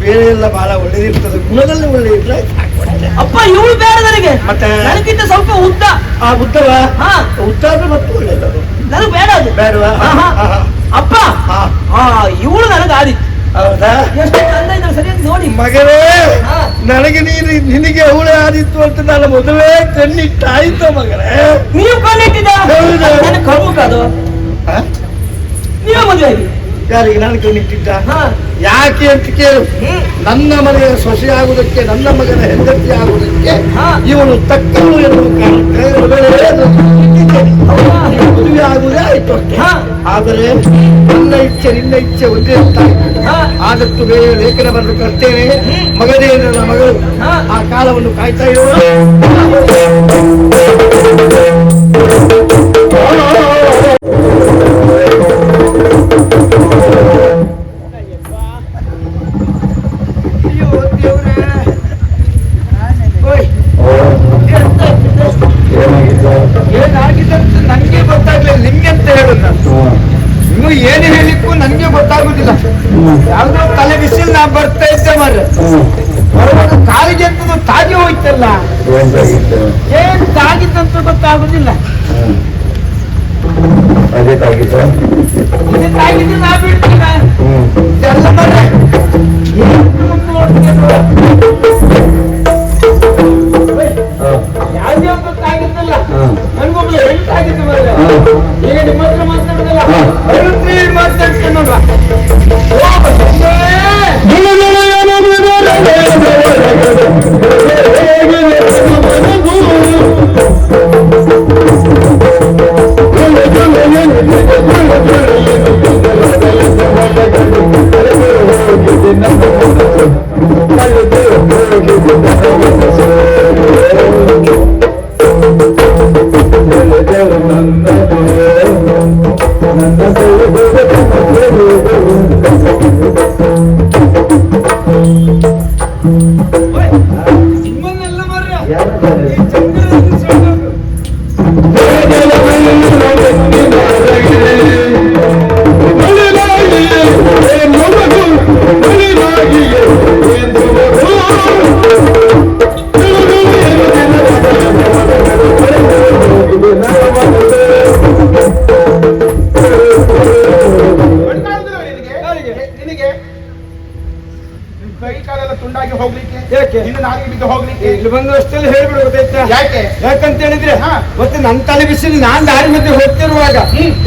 ಬೇರೆ ಎಲ್ಲ ಬಹಳ ಒಳ್ಳೇದಿರ್ತದೆ, ಗುಣದಲ್ಲಿ ಒಳ್ಳೆ ಇದ್ರೆ ಸಾಕು. ಅಪ್ಪ ಇವಳು ಬೇಡ ನನಗೆ. ಮತ್ತೆ? ನನಗಿಂತ ಸ್ವಲ್ಪ ಉದ್ದ. ಆ ಉತ್ತವ ಹಾ. ಉತ್ತಾದ್ರೆ ಮತ್ತೆ ಒಳ್ಳೇದು. ನನಗೆ ಬೇಡ ಅದು. ಬೇಡವಾ? ಹಾ, ಹಾ. ಹಾ, ಹಾ. ಅಪ್ಪ ಹಾ. ಇವಳು ನನಗೆ ಆದಿತ್ತು. ಹೌದಾ? ಎಷ್ಟು ಚಂದ ಇದ್ದಾರೆ ಸರಿಯಾಗಿ ನೋಡಿ. ಮಗನೇ, ಹಾ. ನನಗೆ ನಿನಗೆ ಅವಳೇ ಆದಿತ್ತು ಅಂತ ನಾನು ಮೊದಲೇ ಕಣ್ಣಿಟ್ಟಾಯ್ತು ಮಗನೇ. ನೀವು ಕಣ್ಣಿಟ್ಟಿದ್ದ ಹೌದು. ನನ್ನ ಕರ್ಮುಖ ಅದು. ಹಾ? ನೀವೇ ಮದುವೆ ಆಗಿ. ಯಾರಿಗೆ ನಾನು ಕಣ್ಣಿಟ್ಟಿದ್ದ? ಹಾ. ಯಾಕೆ ಅಂತ ಕೇಳು. ನನ್ನ ಮನೆಯ ಸೊಸೆ ಆಗುವುದಕ್ಕೆ, ನನ್ನ ಮಗನ ಹೆಂಡತಿ ಆಗುವುದಕ್ಕೆ ಹಾ. ಇವಳು ತಕ್ಕಳು ಎನ್ನುವ ಕಾರಣಕ್ಕೆ ಮೊದಲೇ ಇಟ್ಟಿದ್ದೇನೆ. ಹೌದಾ? ಮದುವೆ ಆಗುವುದೇ ಆಯ್ತು ಅಷ್ಟೇ. ಹಾ. ಆದರೆ ನನ್ನ ಇಚ್ಛೆ ನಿನ್ನ ಇಚ್ಛೆ ಒಂದೇ ಅಂತ ಹಾ. ಆದಷ್ಟು ಬೇಗ ಲೇಖನ ಬರಲು ಕರ್ತೇನೆ. ಮಗನೇ ನನ್ನ ಮಗಳು. ಹಾ. ಆ ಕಾಲವನ್ನು ಕಾಯ್ತಾ ಇರೋಣ. ಏನಾಗಿದಂತ ನನ್ಗೆ ಗೊತ್ತಾಗ್ಲಿಲ್ಲ, ನಿಮ್ಗೆ ಅಂತ ಹೇಳುದ. ಇನ್ನು ಏನು ಹೇಳಿಕ್ಕೂ ನನ್ಗೆ ಗೊತ್ತಾಗುದಿಲ್ಲ. ಯಾವ್ದೋ ತಲೆ ಬಿಸಿಲ್ ನಾ ಬರ್ತಾ ಇದ್ದೆ ಮಾರ್ರೆ. ಬರುವಾಗ ಕಾಲಿಗೆ ಅಂತದ್ದು ತಾಗಿ ಹೋಯ್ತಲ್ಲ, ಏನ್ ತಾಗಿದ್ದಂತ ಗೊತ್ತಾಗುದಿಲ್ಲ. ಅದೇ ತಾಗಿದ್ದ. ಇದು ತಾಗಿದ್ದು ನಾ ಬಿಡ್ತೀನ ಎಲ್ಲ ಮಾರ್ರೆ. ಯಾವ್ದೇ ಒಂದು ತಾಗಿದ್ದಲ್ಲ, ನನ್ಗೊಬ್ಳು ಹೆಣ್ಣು ತಾಗಿದ್ದು ಮಾರ್ರೆ. ಈಗ ನಿಮ್ಮ ಹತ್ರ ಮಾತಾಡುದಲ್ಲ, ಮಾತಾಡ್ತೇನೆ ನೋಡುವ. ಹೋಗ್ಲಿಕ್ಕೆ ಯಾಕೆ? ಇನ್ನು ನಾಳೆಗೆ ಬಿದ್ದು ಹೋಗ್ಲಿಕ್ಕೆ ಇಲ್ಲಿ ಬಂದು ಅಷ್ಟೆಲ್ಲ ಹೇಳ್ಬಿಡು ಗೊತ್ತಾಯ್ತಾ? ಯಾಕೆ? ಯಾಕಂತ ಹೇಳಿದ್ರೆ ಹಾ. ಮತ್ತೆ ನನ್ನ ತಲೆ ಬಿಸಿ ನಾನ್ ದಾರಿ ಮಧ್ಯೆ ಹೋಗ್ತಿರುವಾಗ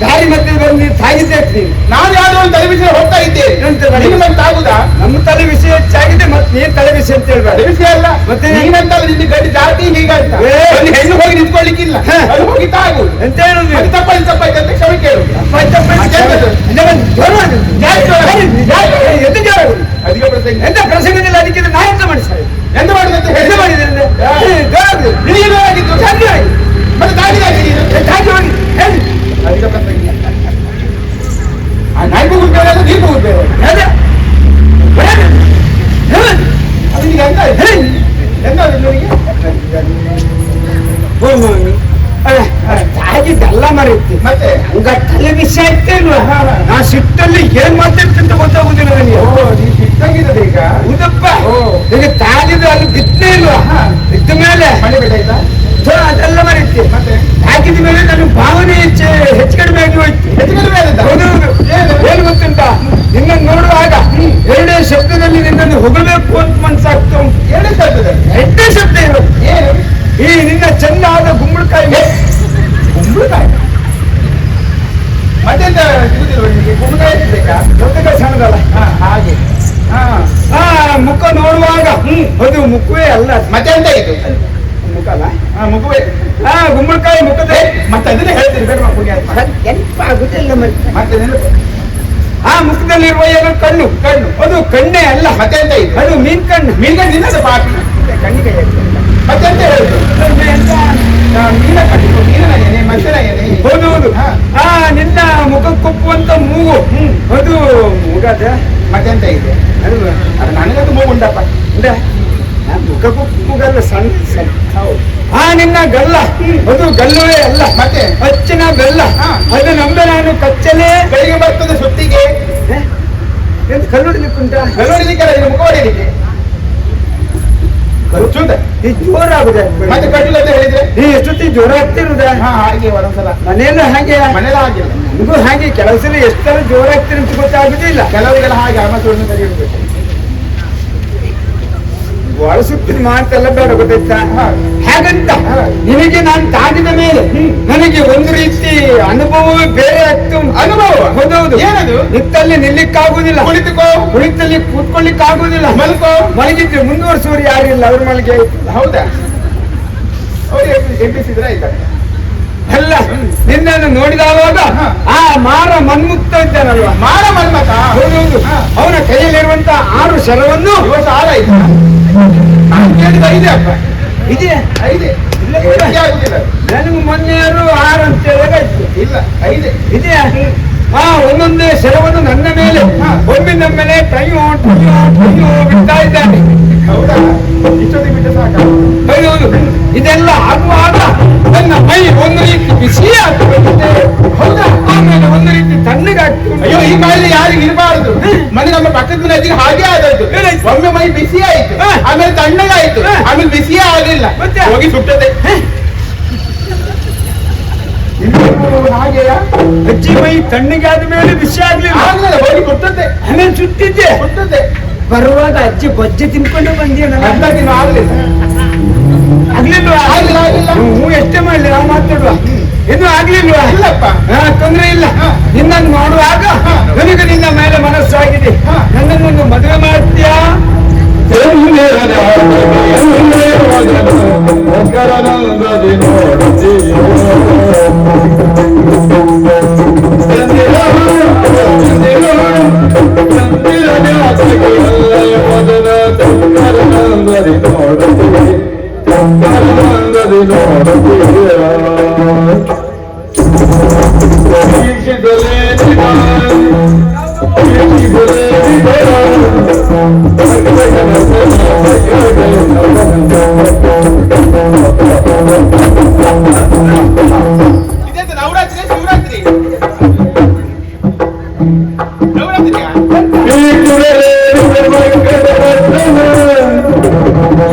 ದಾರಿ ಮಧ್ಯೆ ಬಂದು ನೀನು ತಾಗಿದ್ದೆ ನೀನು. ನಾನು ಯಾವ್ದೋ ಒಂದು ಟೆಲಿವಿಷನ್ ಹೋಗ್ತಾ ಇದ್ದೆ ಎಂತ ತಲೆ? ನಿನ್ನ ಮತ್ತೆ ಆಗುದಾ? ನಮ್ಮ ತಲೆ ಬಿಸಿ ಹೆಚ್ಚಾಗಿದೆ ಮತ್ತೆ ನೀನ್ ತಲೆ ಬಿಸಿ ಅಂತ ಹೇಳ್ಬೇಡ. ಟೆಲಿವಿಷನ್ ಅಲ್ಲ ಮತ್ತೆ? ನೀನಂತಲ್ಲ ನಿನ್ನ ಗಡಿ ಜಾತಿ ಹೀಗಂತ ಏ. ಒಂದು ಹೆಣ್ಣು ಹೋಗಿ ನಿಂತ್ಕೊಳ್ಳಿಕ್ಕಿಲ್ಲ ಹಾ. ಅದು ಹೋಗಿ ತಾಗುದು ಎಂತ ಹೇಳುದು ನೀನು? ತಪ್ಪಾಯ್ತು ಅಂತ ಕ್ಷಮೆ ಕೇಳು ಅಧಿಕ ಪ್ರಸಂಗ ಎಂತ ಪ್ರಸಂಗದಲ್ಲಿ ಅದಕ್ಕೆ ನಾ ಎಂತ ಮಾಡಿಸ್ತಾರೆ ಎಂತ ಮಾಡಿದೆ ಅಂತ ಎಂತ ಹೇಳಿ ಮಾಡಿದ್ದೇನೆ ನಿನಗೇನು ಆಗಿದ್ದು ಚಂದ್ರವಾಗಿ ಮತ್ತೆ ತಾಗಿದಾಗಿ ನೀನು ಚಂದ್ರವಾಗಿ ಹೇಳಿ ಅಧಿಕ ಪ್ರಸಂಗ ನಾಯಿ ಹೋಗುದು ಬೇರೆ ಅದು ನೀರು ಹೋಗುದು ಬೇರೆ ಅದೇ ಅದು ನಿನಗೆ ಎಂತ ಆಯ್ತು? ಎಂತ ಆಯ್ತು ನಿನಗೆ? ತಾಗಿದ್ದೆಲ್ಲ ಮರೆಯುತ್ತೆ ಮತ್ತೆ ಹಂಗ ತಲೆ ಬಿಸಿ ಆಯ್ತೇ ಇಲ್ವಾ ನಾ ಸಿಟ್ಟಲ್ಲಿ ಏನ್ ಮಾತಾಡ್ತಿಂತ ಗೊತ್ತಾಗುದಿಲ್ಲ ನನಗೆ. ಓ ನೀ ಸಿಟ್ಟಾಗಿದ್ದದ ಈಗ ಹೌದಪ್ಪ ಓ. ಈಗ ತಾಗಿದ್ದು ಅಲ್ಲಿ ಬಿದ್ದೇ ಇಲ್ವಾ ಬಿದ್ದ ಮೇಲೆ ಮಳೆ ಬೇಕಾಯ್ತಾ ಅದೆಲ್ಲ ಮರೆಯುತ್ತೆ ಮತ್ತೆ ತಾಗಿದ ಮೇಲೆ ನನ್ನ ಭಾವನೆ ಹೆಚ್ಚು ಕಡಿಮೆ ಆಗಿ ಹೋಯ್ತು. ಹೆಚ್ಚು ಕಡಿಮೆ ಆದದ್ದಾ? ಹೌದೌದು. ಏನು ಗೊತ್ತುಂಟ ನಿನ್ನನ್ನು ನೋಡುವಾಗ ಎರಡೇ ಶಬ್ದದಲ್ಲಿ ನಿನ್ನನ್ನು ಹೊಗಳಬೇಕು ಅಂತ ಮನ್ಸಾಗ್ತಾ ಉಂಟು. ಎರಡೇ ಆಗ್ತದೆ ಎರಡೇ ಶಬ್ದ ಇರೋದು ಏನು ಈ ನಿನ್ನ ಚೆಂದ ಆದ ಗುಂಬಳಕಾಯಿ ಕುಂಬಳಕಾಯಿ ಮತ್ತೆಂತ ಸಿಗುದಿಲ್ವ ನಿಮಗೆ ಕುಂಬಳಕಾಯಿ ಬೇಕಾ ದೊಡ್ಡಕಾಯಿ ಸಣ್ಣದಲ್ಲ ಹಾಗೆ ಹಾ ಮುಖ ನೋಡುವಾಗ ಅದು ಮುಖವೇ ಅಲ್ಲ ಮತ್ತೆಂತ ಇದು ಮುಖ ಅಲ್ಲ ಮುಗುವೆ ಗುಂಬಳಕಾಯಿ ಮುಖದ ಮತ್ತೆ ಅದನ್ನೇ ಹೇಳ್ತೀನಿ ಬೇಡ ಪುಣ್ಯ ನೆನಪ ಆಗುದಿಲ್ಲ ಮತ್ತೆ ನೆನಪು ಮುಖದಲ್ಲಿರುವ ಏನೋ ಕಣ್ಣು ಕಣ್ಣು ಅದು ಕಣ್ಣೇ ಅಲ್ಲ ಮತ್ತೆಂತ ಇದು ಅದು ಮೀನ್ ಕಣ್ಣು ಮೀನ್ಗೆ ನಿನ್ನದು ಪಾಪಿ ಕಣ್ಣಿಗೆ ಮತ್ತೆಂತ ಹೇಳುದು ಮೀನ ಕಟ್ಟಿದ್ದು ಮೀನನ ಏನೇ ಮನುಷ್ಯನ ಏನೇ ಹೌದು ಹಾ. ನಿನ್ನ ಮುಖ ಕೊಪ್ಪುವಂತ ಮೂಗು ಅದು ಮೂಗದ ಮತ್ತೆಂತ ಇದೆ ಅದು ಅದು ನನಗದು ಮೂಗು ಉಂಟಪ್ಪ ಅಂದ್ರೆ ಮುಖ ಕೊಪ್ಪು ಮೂಗಲ್ಲ ಸಣ್ಣ ಸಣ್ಣ ಹೌದು ನಿನ್ನ ಗಲ್ಲ ಅದು ಗಲ್ಲವೇ ಅಲ್ಲ ಮತ್ತೆ ಅಚ್ಚಿನ ಬೆಲ್ಲ ಹಾ. ಅದು ನಂಬೆ ನಾನು ಕಚ್ಚಲೇ ಕೈಗೆ ಬರ್ತದೆ ಸುತ್ತಿಗೆ ಎಂತ ಕಲ್ಲುಡಿಲಿಕ್ಕುಂಟ ಬೆಳ್ಳೊಡಿಲಿಕ್ಕೆಲ್ಲ ಇದು ಮುಖ ಹೊಡಿಲಿಕ್ಕೆ ಚೂತ ಈ ಜೋರ ಆಗುದೆ ಮತ್ತೆ ಕಟ್ಟಿಲ್ಲ ಅಂತ ಹೇಳಿದ್ರೆ ನೀ ಎಷ್ಟೊತ್ತಿ ಜೋರ ಆಗ್ತಿರುದ ಹಾಗೆ ಒಂದೊಂದ್ಸಲ ಮನೆಯಲ್ಲ ಹಾಗೆ ಮನೇಲಿ ಆಗಿಲ್ಲ ನನಗೂ ಹಾಗೆ ಕೆಲವು ಸಲ ಎಷ್ಟರ ಜೋರ ಆಗ್ತೀರಿ ಅಂತ ಗೊತ್ತಾಗುದಿಲ್ಲ ಕೆಲವರಿಗೆಲ್ಲ ಹಾಗೆ ಅಮಸೂರನ್ನು ಕಲಿಯಿಡ್ಬೇಕು ಬಳಸುತ್ತೀನಿ ಮಾತೆಲ್ಲ ಬೇಡ ಗೊತ್ತಾಯ್ತಾ ಹಾಗಂತ ನಿನಗೆ ನಾನು ತಾಗಿದ ಮೇಲೆ ನನಗೆ ಒಂದು ರೀತಿ ಅನುಭವವೇ ಬೇರೆ ಆಗ್ತು ಅನುಭವ ಹೌದೌದು ಏನದು ನಿತ್ತಲ್ಲಿ ನಿಲ್ಲಿಕ್ಕಾಗುದಿಲ್ಲ ಕುಳಿತುಕೋ ಕುಳಿತಲ್ಲಿ ಕೂತ್ಕೊಳ್ಳಿಕ್ಕಾಗುದಿಲ್ಲ ಮಲ್ಕೋ ಮಲಗಿದ್ರೆ ಮುಂದುವರಿಸುವರು ಯಾರಿಲ್ಲ ಅವ್ರ ಮಲಗಿ ಹೌದಾ ಅವ್ರು ಎಬ್ಬಿಸಿದ್ರೆ ಆಯ್ತಾ ಅಲ್ಲ ನಿನ್ನನ್ನು ನೋಡಿದವಾಗ ಆ ಮಾರ ಮನ್ಮುಕ್ತ ಇದ್ದಾನಲ್ವಾ ಮಾರ ಮನ್ಮತ ಹೌದೌದು ಅವನ ಕೈಯಲ್ಲಿರುವಂತ 6 ಶರವನ್ನು ಇವತ್ತು ಆರಾಯ್ತು ನಾನು ಕೇಳಿದ 5 ಅಪ್ಪ ಇದೆ 5 ಆಗುದಿಲ್ಲ ನನಗೆ ಮೊನ್ನೆ ಯಾರು 6 ಅಂತ ಹೇಳಿದಾಯ್ತು ಇಲ್ಲ 5 ಇದೆಯಾ ಒಂದೊಂದೇ ಶರವನ್ನು ನನ್ನ ಮೇಲೆ ಒಮ್ಮಿನ ಮೇಲೆ ಟೈಯೋ ಬಿಡ್ತಾ ಇದ್ದಾನೆ ಹೌದಾ ಇಷ್ಟೊತ್ತಿಗೆ ಬಿಟ್ಟು ಸಾಕ ಹೌದೌದು ಇದೆಲ್ಲ ಆಗುವಾಗ ನನ್ನ ಮೈ ಒಂದು ರೀತಿ ಬಿಸಿ ಆಗ್ತದೆ ಹೌದಾ ಆಮೇಲೆ ಒಂದು ರೀತಿ ತಣ್ಣಗಾಗ್ತದೆ ಅಯ್ಯೋ ಈ ಕಾಯಿಲೆ ಯಾರಿಗೆ ಇರಬಾರದು ಮನೆ ನಮ್ಮ ಪಕ್ಕದ ಮನೆಗೆ ಹಾಗೆ ಆದದ್ದು ಏನಾಯ್ತು? ಒಮ್ಮೆ ಮೈ ಬಿಸಿ ಆಯ್ತು ಆಮೇಲೆ ತಣ್ಣಗಾಯ್ತು ಆಮೇಲೆ ಬಿಸಿಯೇ ಆಗಲಿಲ್ಲ ಮತ್ತೆ? ಹೋಗಿ ಸುಟ್ಟದೆ ಹಾಗೆಯಾ ಅಜ್ಜಿ ಮೈ ತಣ್ಣಗೆ ಆದ ಮೇಲೆ ಬಿಸಿ ಆಗ್ಲಿಲ್ಲ ಆಗಲಿಲ್ಲ ಹೋಗಿ ಸುಟ್ಟದೆ ಆಮೇಲೆ ಸುಟ್ಟಿದ್ದೆ ಸುಟ್ಟದೆ ಬರುವಾಗ ಅಜ್ಜಿ ಬಜ್ಜಿ ತಿನ್ಕೊಂಡು ಬಂದಿಯಲ್ಲ ಅಂದಾಗಿ ಆಗಲಿಲ್ಲ ಆಗ್ಲಿಲ್ವಾ ಆಗಿಲ್ಲ ಆಗಿಲ್ಲ ಹ್ಞೂ ಎಷ್ಟೇ ಮಾಡ್ಲಿ ನಾವು ಮಾತಾಡುವ ಇನ್ನು ಆಗ್ಲಿಲ್ವಾ ಇಲ್ಲಪ್ಪ ತೊಂದ್ರೆ ಇಲ್ಲ ನಿನ್ನನ್ನು ನೋಡುವಾಗ ನನಗೆ ನಿನ್ನ ಮೇಲೆ ಮನಸ್ಸಾಗಿದೆ ನನ್ನನ್ನು ಮದುವೆ ಮಾಡ್ತೀಯಾ ಇದೆಂತ ನವರಾತ್ರಿ ಶಿವರಾತ್ರಿ ನವರಾತ್ರಿಯಾ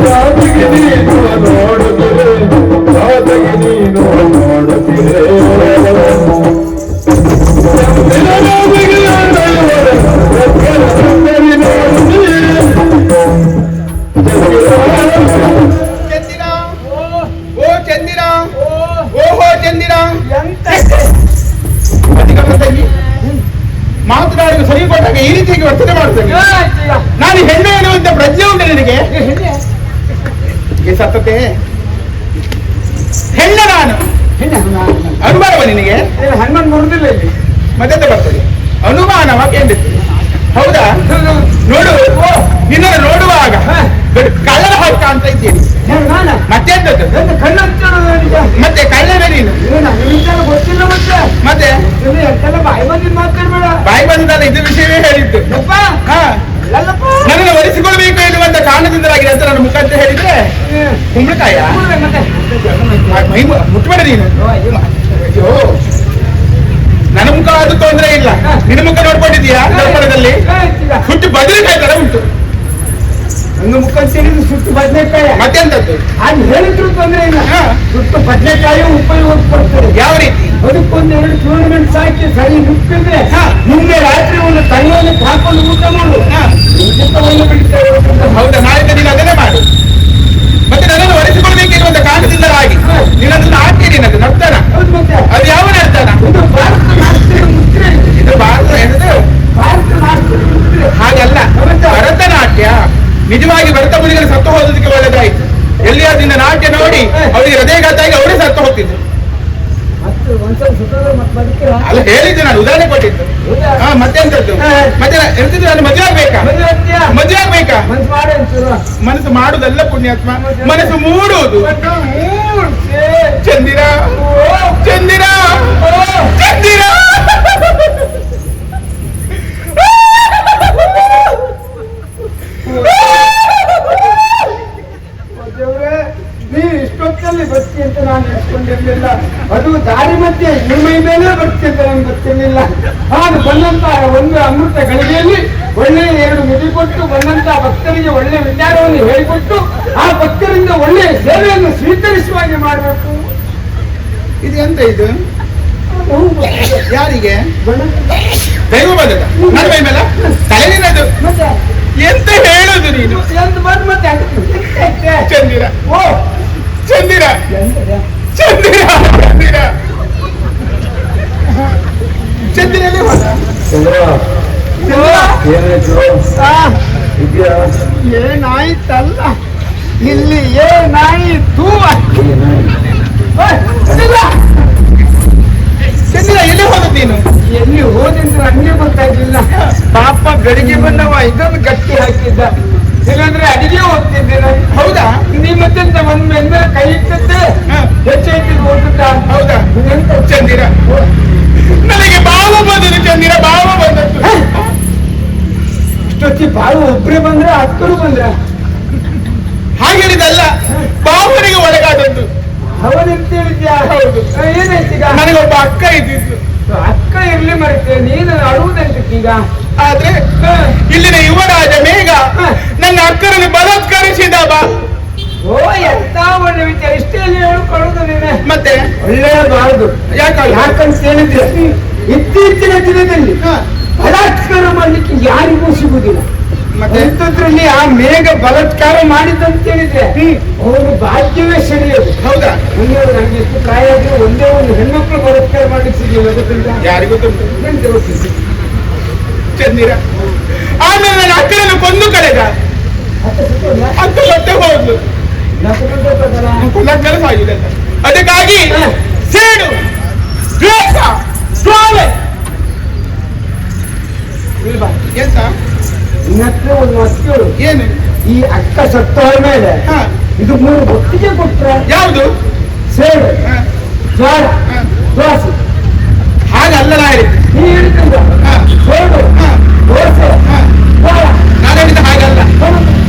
ನೋಡುತ್ತೀರಿ ಇಲ್ಲಿ ಸತ್ತತೆ ಹೆಣ್ಣ ನಾನು ಅನುಮಾನವ ನಿನಗೆ ಹನುಮಾನ್ ನೋಡುದಿಲ್ಲ ಇಲ್ಲಿ ಮತ್ತೆಂತ ಬರ್ತದೆ ಅನುಮಾನವ ಕೇಳಿತ್ತು ಹೌದಾ ನೋಡು ನಿನ್ನನ್ನು ನೋಡುವಾಗ ಕಳ್ಳನ ಹಕ್ಕ ಅಂತ ಇದ್ದೀನಿ ಮತ್ತೆಂತದ್ದು ಕಣ್ಣ ಮತ್ತೆ ಕಳ್ಳನ ನೀನು ಗೊತ್ತಿಲ್ಲ ಮತ್ತೆ ಎಂತೆಲ್ಲ ಬಾಯಿ ಬಂದಿದ್ ಮಾತಾಡ್ಬೇಡ ಬಾಯಿ ಬಂದಲ್ಲ ಇದು ವಿಷಯವೇ ಹೇಳಿದ್ದು ಹಾ ನನ್ನನ್ನು ಒಲಿಸಿಕೊಳ್ಬೇಕು ಎನ್ನುವಂತ ಕಾರಣದಿಂದಾಗಿದೆ ಅಂತ ನನ್ನ ಮುಖ ಅಂತ ಹೇಳಿದ್ರೆ ಕುಂಬಳಕಾಯ ಮುಟ್ಬೇಡ ನೀನು ಅಯ್ಯೋ ನನ್ನ ಮುಖ ಅದು ತೊಂದ್ರೆ ಇಲ್ಲ ನಿನ್ನ ಮುಖ ನೋಡ್ಕೊಂಡಿದೀಯಾ ದರ್ಪಣದಲ್ಲಿ ಹುಟ್ಟು ಬದನೆಕಾಯಿ ತರ ಉಂಟು ಹಂಗ ಮುಖ ಸೇರಿದ್ರು ಸುಟ್ಟು ಬದನೆಕಾಯಿ ಮತ್ತೆಂತದ್ದು ಅದು ಹೇಳಿದ್ರು ತೊಂದ್ರೆ ಇಲ್ಲ ಸುಟ್ಟು ಬದನೆಕಾಯಿ ಉಪಯೋಗ ಪಡ್ತಾರೆ ಯಾವ ರೀತಿ ಅದಕ್ಕೊಂದೆರಡು ಟೂರ್ನಮೆಂಟ್ ಸಾಕಿ ಸರಿ ನುಕ್ಕಿದ್ರೆ ನಿನ್ನೆ ರಾತ್ರಿ ಒಂದು ತೈಲವನ್ನು ಹಾಕೊಂಡು ಊಟ ಮಾಡು ಊಟವನ್ನು ಬಿಡ್ತೇವೆ ಹೌದಾ ನಾಳೆ ನೀನು ಅದನ್ನೇ ಮಾಡು ಮತ್ತೆ ನನ್ನನ್ನು ಒಲಿಸಿಕೊಳ್ಬೇಕೆನ್ನುವಂತ ಕಾರಣದಿಂದಾಗಿ ನೀನದನ್ನು ಹಾಕ್ತೀನಿ ಅದು ನರ್ತನ ಹೌದು ಮತ್ತೆ ಅದು ಯಾವ ನರ್ತನ ಇದು ಭಾರತ ರಾಷ್ಟ್ರೀಯ ಮುದ್ರೆ ಇದು ಭಾರತ ಏನದು ಭಾರತ ರಾಷ್ಟ್ರೀಯ ಮುದ್ರೆ ಹಾಗಲ್ಲ ಭರತನಾಟ್ಯ ನಿಜವಾಗಿ ಭರತ ಮುನಿಗಳು ಸತ್ತು ಹೋದದಕ್ಕೆ ಒಳ್ಳೆದಾಯ್ತು ಎಲ್ಲಿಯಾದ್ರಿಂದ ನಾಟ್ಯ ನೋಡಿ ಅವರಿಗೆ ಹೃದಯಘಾತಾಗಿ ಅವರೇ ಸತ್ತು ಹೋಗ್ತಿದ್ರು ಮತ್ತೆ ಒಂದ್ಸಲ ಸುತ್ತದ ಮತ್ತೆ ಬದುಕಿರ ಅಲ್ಲ ಹೇಳಿದ್ದೆ ನಾನು ಉದಾಹರಣೆ ಕೊಟ್ಟಿದ್ದು ಹಾ ಮತ್ತೆಂತದ್ದು ಮತ್ತೆ ಹೇಳ್ತಿದ್ದು ನಾನು ಮದುವೆ ಆಗ್ಬೇಕಾ ಮದುವೆ ಆಗ್ಬೇಕಾ ಮನ್ಸು ಮಾಡು ಒಂಚೂರು. ಮನಸ್ಸು ಮಾಡುದಲ್ಲ ಪುಣ್ಯಾತ್ಮ ಮನಸ್ಸು ಮೂಡುವುದು ಚಂದಿರ ಚಂದಿರ ಚಂದಿರ ದೇವ್ರೇ, ನೀನು ಇಷ್ಟೊತ್ತಲ್ಲಿ ಬರ್ತಿ ಅಂತ ನಾನು ಎತ್ಕೊಂಡಿರ್ಲಿಲ್ಲ. ಅದು ದಾರಿ ಮಧ್ಯೆ ಮೈ ಮೇಲೆ ಬರ್ತಿ ಅಂತ ನನಗೆ ಗೊತ್ತಿರ್ಲಿಲ್ಲ. ನಾನು ಬಂದಂತ ಒಂದು ಅಮೃತ ಗಳಿಗೆಯಲ್ಲಿ ಒಳ್ಳೆಯ 2 ಮುದಿ ಕೊಟ್ಟು ಬಂದಂತ ಭಕ್ತರಿಗೆ ಒಳ್ಳೆಯ ವಿಚಾರವನ್ನು ಹೇಳಿಕೊಟ್ಟು ಆ ಭಕ್ತರಿಂದ ಒಳ್ಳೆಯ ಸೇವೆಯನ್ನು ಸ್ವೀಕರಿಸುವಾಗೆ ಮಾಡಬೇಕು. ಇದು ಎಂತ ಇದು ಯಾರಿಗೆ ದೈವ ಬಂದದ ನನ್ನ ಮೈ ಮೇಲೆ ತಲೆನಿನದು ಮತ್ತೆ ಎಂತ ಹೇಳುದು ನೀನು ಎಂದು ಬಂದು ಮತ್ತೆ ಅದಕ್ಕೆ ಚಂದಿರ ಓ ಚಂದಿರ ಎಂತದ? ಚಂದಿರ ಚಂದಿರ ಚಂದಿರಲ್ಲೇ ಹೋದ ಏನಾಯ್ತಲ್ಲ ಇಲ್ಲಿ ಏನಾಯಿತು? ಚಂದಿರ ಎಲ್ಲಿ ಹೋದ ನೀನು ಎಲ್ಲಿ ಹೋದಂದ್ರೆ ಹಂಗೆ ಗೊತ್ತಾಗ್ಲಿಲ್ಲ. ಪಾಪ ಬೆಳಿಗ್ಗೆ ಬಂದವ ಇದನ್ನು ಗಟ್ಟಿ ಹಾಕಿದ್ದ, ಇಲ್ಲಾಂದ್ರೆ ಅಡಿಗೆ ಹೋಗ್ತಿದ್ದೆ ನಾನು. ಹೌದಾ ನೀ ಮತ್ತೆಂತ ಒಂದ್ ಮೇಲೆ ಕೈ ಇಟ್ಟತ್ತೆ ಹೆಚ್ಚೈತಿ ಹೋಗುತ್ತ. ಹೌದಾ ಎಂತ ಚಂದಿರ ನನಗೆ ಭಾವ ಬಂದದ್ದು ಚಂದಿರ ಭಾವ ಬಂದದ್ದು ಇಷ್ಟೊತ್ತಿ ಬಾವು ಒಬ್ರೇ ಬಂದ್ರೆ ಹತ್ತರು ಬಂದ್ರ ಹಾಗೇಳಿದಲ್ಲ ಭಾವನಿಗೆ ಒಳಗಾದದ್ದು ಅವನೆಂತ ಹೇಳಿದ್ಯಾ? ಹೌದು. ಏನಾಯ್ತೀಗ? ನನಗೊಬ್ಬ ಅಕ್ಕ ಇದ್ದಿದ್ದು ಅಕ್ಕ ಇರ್ಲಿ ಮರಿತೆ, ನೀನು ಅಳುವುದಂತಕ್ಕೀಗ. ಆದ್ರೆ ಇಲ್ಲಿನ ಯುವರಾಜ ಮೇಘ ನನ್ನ ಅಕ್ಕರನ್ನು ಬಲಾತ್ಕರಿಸಿದ ಬಾ ಓ ಎಂತ ಒಳ್ಳೆ ವಿಚಾರ, ಇಷ್ಟೇ ಹೇಳ್ಕೊಳ್ಳುದು ನೀನೆ. ಮತ್ತೆ ಒಳ್ಳೆಯಬಾರದು. ಯಾಕಂತ ಹೇಳಿದ್ರೆ ಇತ್ತೀಚಿನ ದಿನದಲ್ಲಿ ಬಲಾತ್ಕಾರ ಮಾಡ್ಲಿಕ್ಕೆ ಯಾರಿಗೂ ಸಿಗುದಿಲ್ಲ. ಮತ್ತೆ ಎಂತದ್ರಲ್ಲಿ ಆ ಮೇಘ ಬಲಾತ್ಕಾರ ಮಾಡಿದಂತ ಹೇಳಿದ್ರೆ ಅವನು ಭಾಗ್ಯವೇ ಸರಿಯೋದು. ಹೌದಾ ನಂಗೆ ಎಷ್ಟು ಪ್ರಾಯ ಆದ್ರೆ ಒಂದೇ ಒಂದು ಹೆಣ್ಮಕ್ಳು ಬಲಾತ್ಕಾರ ಮಾಡ್ಲಿಕ್ಕೆ ಸಿಗಲಿಲ್ಲ. ಗೊತ್ತಿಲ್ಲ ಯಾರಿಗೂ ಗೊತ್ತುಂಟು ಎಂತ ಗೊತ್ತಿಲ್ಲ. ಚಂದಿರ ಆಮೇಲೆ ನನ್ನ ಅಕ್ಕನನ್ನು ಕೊಂದು ಕಳೆದ ಅಕ್ಕ ಮತ್ತೆ ಹೋದ್ಲು ಕೊಂದಕ್ಕಲ್ಲ ಸಾಗಿದೆ ಅದಕ್ಕಾಗಿ ಸೇಡು ದ್ವೇಷ ಸ್ವಾಮಿ ಇಲ್ವಾ? ಎಂತ ಇನ್ನತ್ರ ಒಂದು ಮಕ್ಕಳು ಏನು ಈ ಅಕ್ಕ ಸತ್ತೋದ ಮೇಲೆ ಹ ಇದು 3 ಒಟ್ಟಿಗೆ ಕೊಟ್ರ ಯಾವುದು ಸೇವೆ ಹ, ಜ್ವಾಳ ಹ. ದೋಸೆ ಹಾಗಲ್ಲ ನಾ ಹೇಳಿದ್ದು ನೀ ಹೇಳ್ತಿದ್ದ ಹ, ಸೇವೆ ಹ, ದೋಸೆ ಹ. ಜ್ವಾಳ ನಾನು ಹೇಳಿದ್ದು ಹಾಗಲ್ಲ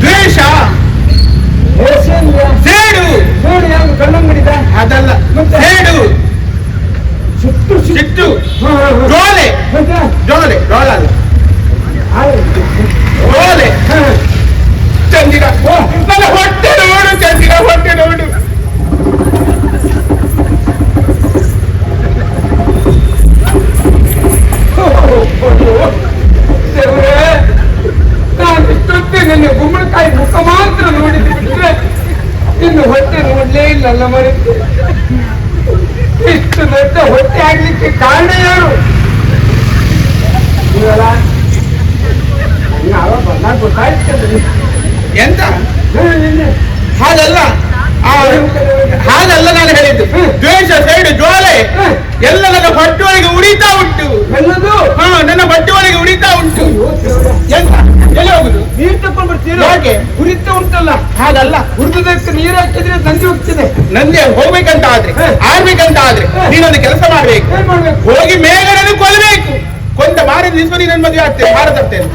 ದ್ವೇಷ ದೋಸೆ ಅಂದ್ರೆ ಸೇಡು ನೋಡಿ ಯಾರು ಕಣ್ಣಂಗಡಿದ ಅದಲ್ಲ ಮತ್ತೆ? ಸೇಡು ಸುಟ್ಟು ಸಿಟ್ಟು ಹ, ಹ, ಹ. ಜೋಲೆ ಮತ್ತೆ? ಜೋಲೆ ಜೋಳ ಅದು ಆಯ್ತು. ಜೋಲೆ ಹ. ಚಂದಿರ ನನ್ನ ಹೊಟ್ಟೆ ನೋಡು ಚಂದಿರ ಹೊಟ್ಟೆ ನೋಡು ದೇವ್ರೇ, ನಾನು ಇಷ್ಟೊತ್ತೇ ನನ್ನ ಗುಮ್ಮಡಿಕಾಯಿ ಮುಖ ಮಾತ್ರ ನೋಡಿದ್ರೆ ಇನ್ನು ಹೊಟ್ಟೆ ನೋಡ್ಲೇ ಇಲ್ಲಲ್ಲ ಮರಿತು. ಇಷ್ಟು ದೊಡ್ಡ ಹೊಟ್ಟೆ ಆಗ್ಲಿಕ್ಕೆ ಕಾರಣ ಯಾರು? ಇವಲ್ಲ ನಾವು ಬಂದಾಗ ಗೊತ್ತಾಯ್ತದೆ. ಎಂತ ಹಾಗಲ್ಲ ಹಾಗಲ್ಲ ನಾನು ಹೇಳಿದ್ದು. ದ್ವೇಷ ಸೈಡ್ ಜ್ವಾಲೆ ಎಲ್ಲ ನನ್ನ ಹೊಟ್ಟೆಯೊಳಗೆ ಉರಿತಾ ಉಂಟು. ನನ್ನ ಹೊಟ್ಟೆಯೊಳಗೆ ಉರಿತಾ ಉಂಟು. ಎಂತ ಎಲ್ಲಿ ಹೋಗುದು? ನೀರ್ ತಕೊಂಡ್ ಬರ್ತೀರ? ಯಾಕೆ? ಉರಿತ ಉಂಟಲ್ಲ. ಹಾಗಲ್ಲ, ಹುರಿದಕ್ಕೆ ನೀರ್ ಹಾಕಿದ್ರೆ ನಂದಿ ಹೋಗ್ತದೆ. ನಂದೆ ಹೋಗ್ಬೇಕಂತ ಆದ್ರೆ, ಆಡ್ಬೇಕಂತ ಆದ್ರೆ ನೀನೊಂದು ಕೆಲಸ ಮಾಡ್ಬೇಕು. ಏನ್ ಮಾಡ್ಬೇಕು? ಹೋಗಿ ಮೇಘನನ್ನು ಕೊಲ್ಲಬೇಕು. ಕೊಂದ ಮಾರಿದ ದಿವಸ ನೀನು ನನ್ನ ಮದುವೆ ಆಗ್ತೇನೆ, ಭಾರತರ್ತೇನೆ.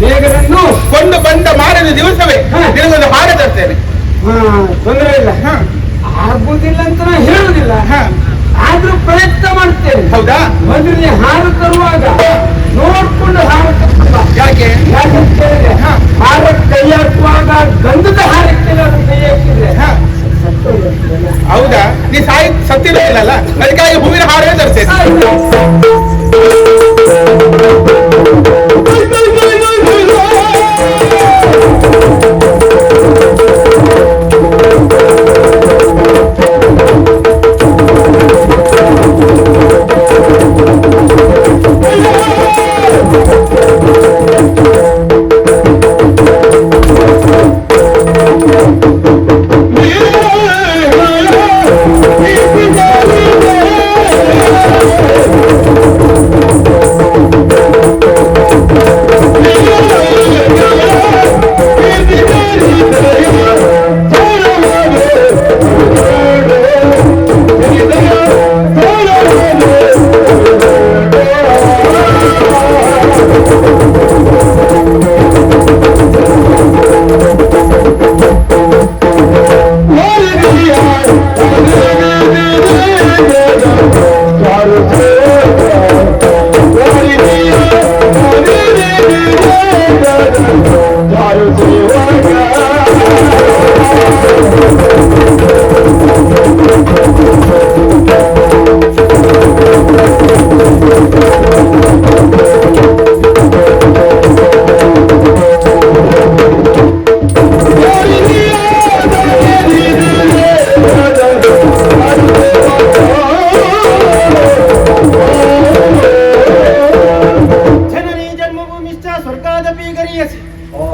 ಬೇಗನನ್ನು ಕೊಂಡು ಬಂದ ಮಾರಿದ ದಿವಸವೇ ನಿನಗೊಂದು ಹಾರ ತರ್ತೇನೆ. ತೊಂದರೆ ಇಲ್ಲ. ಆಗುದಿಲ್ಲ ಅಂತ ನಾ ಹೇಳುದಿಲ್ಲ, ಆದ್ರೂ ಪ್ರಯತ್ನ ಮಾಡ್ತೇನೆ. ಹೌದಾ? ಮೊದಲು ನೀ ಹಾರು ತರುವಾಗ ನೋಡ್ಕೊಂಡು ಹಾರು ತರುವ. ಯಾಕೆ? ಯಾಕಂತ ಹೇಳಿದ್ರೆ ಹಾರ ಕೈ ಹಾಕುವಾಗ ಗಂಧದ ಹಾರಕ್ಕೆ ಕೈ ಹಾಕಿದ್ರೆ ಹೌದಾ? ನೀ ಸತ್ತಿರಲಿಲ್ಲಲ್ಲ, ಅದಕ್ಕಾಗಿ ಹೂವಿನ ಹಾರವೇ ತರ್ತೇನೆ.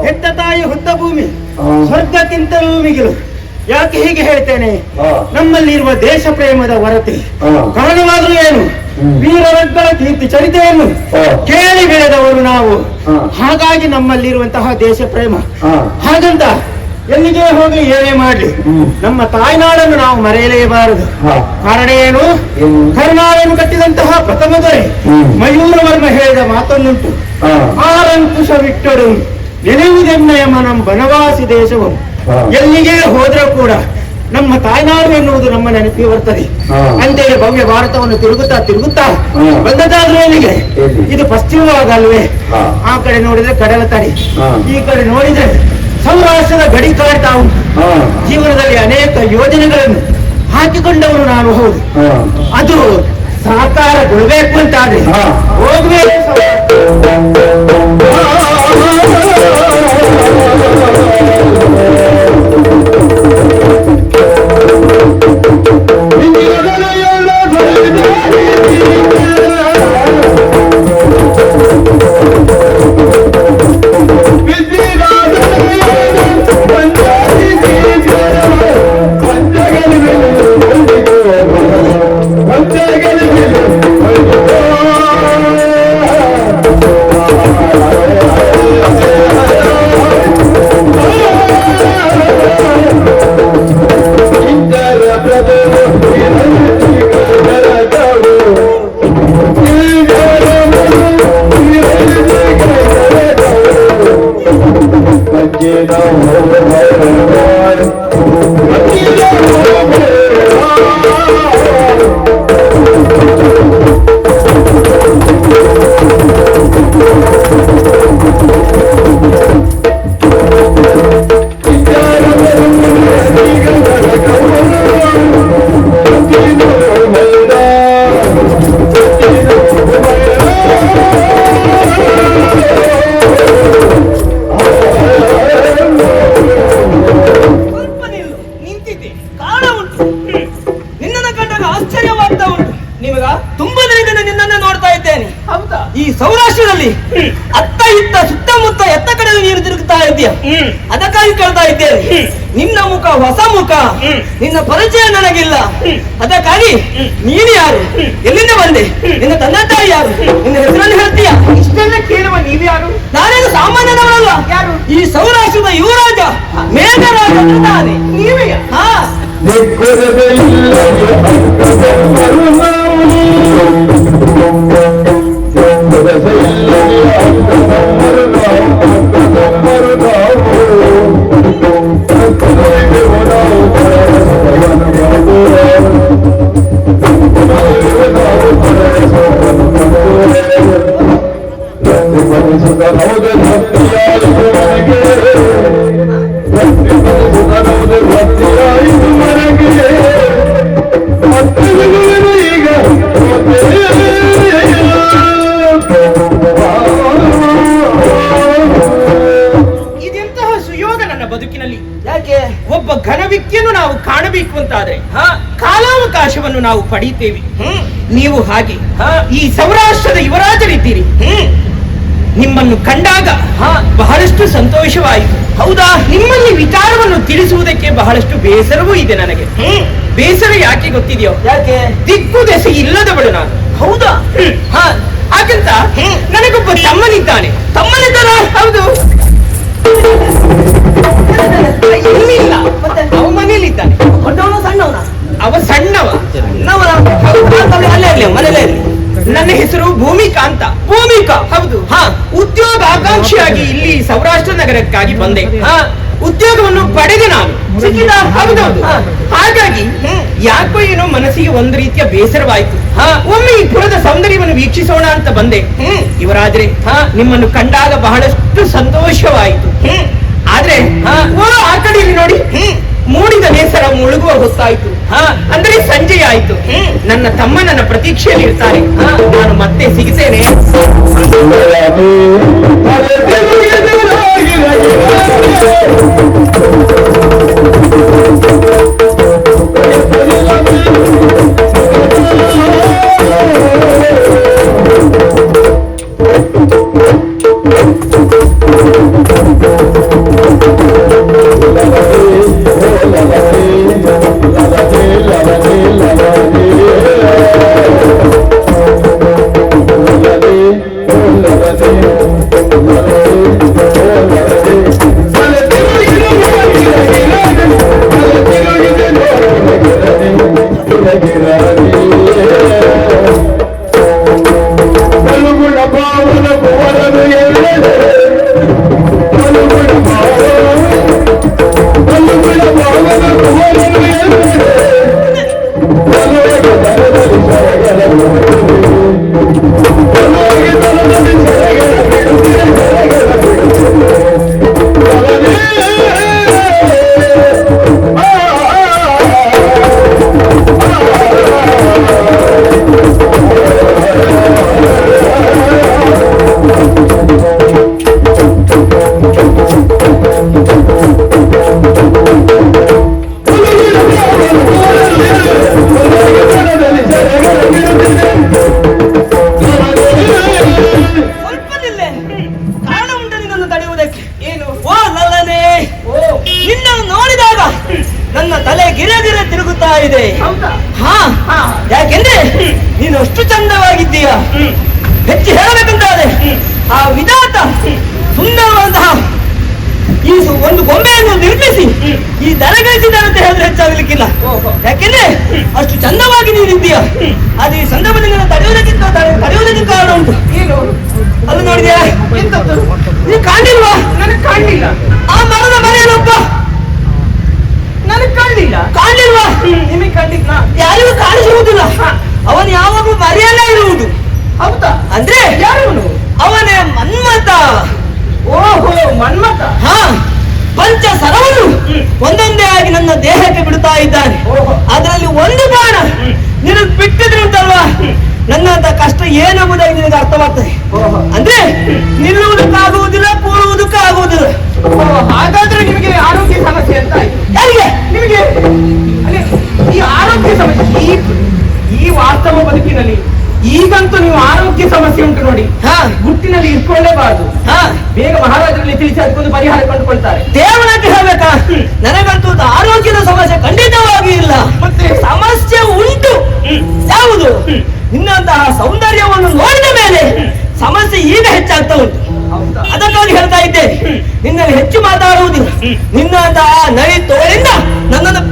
ಹೆತ್ತ ತಾಯಿ ಹೊತ್ತ ಭೂಮಿ ಸ್ವರ್ಗಕ್ಕಿಂತಲೂ ಮಿಗಿಲು. ಯಾಕೆ ಹೀಗೆ ಹೇಳ್ತೇನೆ? ನಮ್ಮಲ್ಲಿರುವ ದೇಶ ಪ್ರೇಮದ ಹೊರತೆ ಕಾರಣವಾದ್ರೂ ಏನು? ವೀರರಗ್ಗಳ ಕೀರ್ತಿ ಚರಿತೆಯನ್ನು ಕೇಳಿ ಬೆಳೆದವರು ನಾವು. ಹಾಗಾಗಿ ನಮ್ಮಲ್ಲಿರುವಂತಹ ದೇಶ ಪ್ರೇಮ. ಹಾಗಂತ ಎಲ್ಲಿಗೆ ಹೋಗಿ ಏನೇ ಮಾಡ್ಲಿ ನಮ್ಮ ತಾಯ್ನಾಡನ್ನು ನಾವು ಮರೆಯಲೇಬಾರದು. ಕಾರಣ ಏನು? ಕರುನಾಡನ್ನು ಕಟ್ಟಿದಂತಹ ಪ್ರಥಮ ದೊರೆ ಮಯೂರವರ್ಮ ಹೇಳಿದ ಮಾತನ್ನುಂಟು, ಆರಂಕುಶವಿಟ್ಟರು ನೆನೆಯುವುದೆನ್ನಯ ಮನಂ ಬನವಾಸಿ ದೇಶವು. ಎಲ್ಲಿಗೆ ಹೋದ್ರೂ ಕೂಡ ನಮ್ಮ ತಾಯ್ನಾಡು ಎನ್ನುವುದು ನಮ್ಮ ನೆನಪಿ ಬರ್ತದೆ. ಅಂತೆಯೇ ಭವ್ಯ ಭಾರತವನ್ನು ತಿರುಗುತ್ತಾ ತಿರುಗುತ್ತಾ ಬಂದದಾದ್ರೂ ಎಲ್ಲಿಗೆ? ಇದು ಪಶ್ಚಿಮ ಭಾಗ ಅಲ್ವೇ? ಆ ಕಡೆ ನೋಡಿದ್ರೆ ಕಡಲ ತಡಿ, ಈ ಕಡೆ ನೋಡಿದ್ರೆ ಸೌರಾಷ್ಟ್ರದ ಗಡಿ ಕಾಡ್ತಾ ಉಂಟು. ಜೀವನದಲ್ಲಿ ಅನೇಕ ಯೋಜನೆಗಳನ್ನು ಹಾಕಿಕೊಂಡವರು ನಾನು. ಹೌದು, ಅದು ಸಾಕಾರಗೊಳ್ಬೇಕು ಅಂತಾದ್ರೆ ಹೋಗ್ಬೇಕು. ಈ ಸೌರಾಷ್ಟ್ರದಲ್ಲಿ ಅತ್ತ ಇತ್ತ ಸುತ್ತಮುತ್ತ ಎತ್ತ ಕಡೆ ನೀರು ತಿರುಗುತ್ತಾ ಇದೆಯ. ಅದಕ್ಕಾಗಿ ಕೇಳ್ತಾ ಇದ್ದೇನೆ, ನಿನ್ನ ಮುಖ ಹೊಸ ಮುಖ, ನಿನ್ನ ಪರಿಚಯ ನನಗಿಲ್ಲ. ಅದಕ್ಕಾಗಿ ನೀನು ಯಾರು, ಎಲ್ಲಿಂದ ಬಂದೆ, ನಿನ್ನ ತಂದೆ ತಾಯಿ ಯಾರು, ನಿನ್ನ ಹೆಸರನ್ನು ಹೇಳ್ತೀಯ? ಇಷ್ಟೆಲ್ಲ ಕೇಳುವ ನೀವು ಯಾರು? ನಾನೇನು ಸಾಮಾನ್ಯನವರಲ್ಲ. ಯಾರು? ಈ ಸೌರಾಷ್ಟ್ರದ ಯುವರಾಜ ಮೇಘರಾಜ ನಾನೇ. ನೀವೇ? ಹಾ, ಇದೆಂತಹ ಸುಯೋಗ ನನ್ನ ಬದುಕಿನಲ್ಲಿ. ಯಾಕೆ? ಒಬ್ಬ ಘನವ್ಯಕ್ತಿಯನ್ನು ನಾವು ಕಾಣಬೇಕು ಅಂತಾದ್ರೆ ಕಾಲಾವಕಾಶವನ್ನು ನಾವು ಪಡೀತೇವೆ. ನೀವು ಹಾಗೆ ಈ ಸೌರಾಷ್ಟ್ರದ ಯುವರಾಜರಿದ್ದೀರಿ. ನಿಮ್ಮನ್ನು ಕಂಡಾಗ ಬಹಳಷ್ಟು ಸಂತೋಷವಾಯಿತು. ಹೌದಾ? ನಿಮ್ಮಲ್ಲಿ ವಿಚಾರವನ್ನು ತಿಳಿಸುವುದಕ್ಕೆ ಬಹಳಷ್ಟು ಬೇಸರವೂ ಇದೆ ನನಗೆ. ಬೇಸರ ಯಾಕೆ ಗೊತ್ತಿದೆಯೋ? ಯಾಕೆ? ದಿಕ್ಕು ದೆಸೆ ಇಲ್ಲದವಳು ನಾನು. ಹೌದಾ? ಹಾಗಂತ ನನಗೊಬ್ಬ ತಮ್ಮನಿದ್ದಾನೆ. ತಮ್ಮನಿದ್ದಾನ? ಹೌದು. ಇನ್ನಿಲ್ಲ, ಮತ್ತೆ ಅವ ಮನೆಯಲ್ಲಿದ್ದಾನೆ. ದೊಡ್ಡವನ ಸಣ್ಣವನ? ಅವ ಸಣ್ಣವ. ಅಲ್ಲೇ ಇರ್ಲಿ, ಮನೇಲೇ ಇರ್ಲಿ. ನನ್ನ ಹೆಸರು ಭೂಮಿಕಾ ಅಂತ. ಭೂಮಿಕಾ? ಹೌದು. ಉದ್ಯೋಗ ಆಕಾಂಕ್ಷಿಯಾಗಿ ಇಲ್ಲಿ ಸೌರಾಷ್ಟ್ರ ನಗರಕ್ಕಾಗಿ ಬಂದೆ. ಉದ್ಯೋಗವನ್ನು ಪಡೆದೆ ನಾನು. ಸಿಕ್ಕಿದ? ಹೌದೌದು. ಹಾಗಾಗಿ ಯಾಕೋ ಏನೋ ಮನಸ್ಸಿಗೆ ಒಂದು ರೀತಿಯ ಬೇಸರವಾಯಿತು. ಒಮ್ಮೆ ಈ ಪುರದ ಸೌಂದರ್ಯವನ್ನು ವೀಕ್ಷಿಸೋಣ ಅಂತ ಬಂದೆ. ಇವರಾದ್ರೆ ನಿಮ್ಮನ್ನು ಕಂಡಾಗ ಬಹಳಷ್ಟು ಸಂತೋಷವಾಯಿತು. ಆದ್ರೆ ಆ ಕಡೆಯಲ್ಲಿ ನೋಡಿ, ಮೂಡಿದ ನೇಸರ ಮುಳುಗುವ ಹೊತ್ತಾಯ್ತು. ಅಂದ್ರೆ ಸಂಜೆ ಆಯ್ತು. ನನ್ನ ತಮ್ಮ ನನ್ನ ಪ್ರತೀಕ್ಷೆಯಲ್ಲಿ ಇರ್ತಾರೆ. ನಾನು ಮತ್ತೆ ಸಿಗುತ್ತೇನೆ. ಇದೆ. ಯಾಕೆಂದ್ರೆ ನೀನು ಅಷ್ಟು ಚಂದವಾಗಿದ್ದೀಯ. ಹೆಚ್ಚು ಹೇಳಬೇಕಂತಾದ್ರೆ ಆ ವಿಧಾತ ಸುಂದರವಾದಂತಹ ಈ ಒಂದು ಗೊಂಬೆಯನ್ನು ನಿರ್ಮಿಸಿ ಈ ದರಗಳಿಸಿದ್ದಾರೆ ಅಂತ ಹೇಳಿದ್ರೆ ಹೆಚ್ಚಾಗಲಿಕ್ಕಿಲ್ಲ. ಯಾಕೆಂದ್ರೆ ಅಷ್ಟು ಚಂದವಾಗಿ ನೀನಿದ್ದೀಯ. ಅದು ಈ ಸಂದರ್ಭದಲ್ಲಿ ತಡೆಯುವುದಕ್ಕೆ ಕಾರಣ ಉಂಟು. ಏನು ಅದು ನೋಡಿದ್ಯಾ? ನೀವು ಕಾಣಿಲ್ವಾ? ನನಗೆ ಕಾಣಲಿಲ್ಲ. ಆ ಮರದ ಮನೆಯಲ್ಲೊಬ್ಬ ನನಗೆ ಕಾಣಲಿಲ್ವಾ? ನಿಮಗೆ ಕಂಡಿದ್ದ ಯಾರಿಗೂ ಕಾಣಿಸುವುದಿಲ್ಲ. ಅವನು ಯಾವಾಗಲೂ ಮರೆಯಲ್ಲೇ ಇರುವುದು. ಹೌದಾ? ಅಂದ್ರೆ ಯಾರು? ಅವನೇ ಮನ್ಮಥ. ಓಹೋ, ಮನ್ಮಥ. ಪಂಚ ಸರವನ್ನು ಒಂದೊಂದೇ ಆಗಿ ನನ್ನ ದೇಹಕ್ಕೆ ಬಿಡುತ್ತಾ ಇದ್ದಾನೆ. ಅದರಲ್ಲಿ ಒಂದು ಬಾಣ ನಿನಗೆ ಬಿಟ್ಟಿದ್ರೆ ಉಂಟಲ್ವಾ, ನನ್ನಂತ ಕಷ್ಟ ಏನೆಂಬುದಾಗಿ ನಿನಗೆ ಅರ್ಥವಾಗ್ತದೆ. ಅಂದ್ರೆ ನಿಲ್ಲುವುದಕ್ಕಾಗುವುದಿಲ್ಲ, ಕೂರುವುದಕ್ಕಾಗುವುದಿಲ್ಲ. ಹಾಗಾದ್ರೆ ನಿಮಗೆ ಆರೋಗ್ಯ ಸಮಸ್ಯೆ ಅಂತ ಆಯ್ತು. ಯಾರಿಗೆ? ನಿಮಗೆ ಈ ಆರೋಗ್ಯ ಸಮಸ್ಯೆ ಈ ವಾಸ್ತವ ಬದುಕಿನಲ್ಲಿ ಈಗಂತೂ ನೀವು ಆರೋಗ್ಯ ಸಮಸ್ಯೆ ಉಂಟು ನೋಡಿ ಗುಟ್ಟಿನಲ್ಲಿ ಇಟ್ಕೊಳ್ಳೇಬಾರದು. ಬೇಗ ಮಹಾರಾಜರಲ್ಲಿ ತಿಳಿಸಿ ಅದಕ್ಕೊಂದು ಪರಿಹಾರ ಕಂಡುಕೊಳ್ತಾರೆ. ದೇವನಾಗಿ ಹೇಳ್ಬೇಕಾ? ನನಗಂತೂ ಆರೋಗ್ಯದ ಸಮಸ್ಯೆ ಖಂಡಿತವಾಗಿ ಇಲ್ಲ. ಮತ್ತೆ ಸಮಸ್ಯೆ ಉಂಟು. ಯಾವುದು? ನಿನ್ನಂತಹ ಸೌಂದರ್ಯವನ್ನು ನೋಡಿದ ಮೇಲೆ ಸಮಸ್ಯೆ ಈಗ ಹೆಚ್ಚಾಗ್ತಾ ಉಂಟು. ಅದಕ್ಕಾಗಿ ಹೇಳ್ತಾ ಇದ್ದೇನೆ, ನಿನ್ನಲ್ಲಿ ಹೆಚ್ಚು ಮಾತಾಡುವುದಿಲ್ಲ. ನಿನ್ನಂತಹ ನೈ ತೋಳಿಂದ ನನ್ನನ್ನು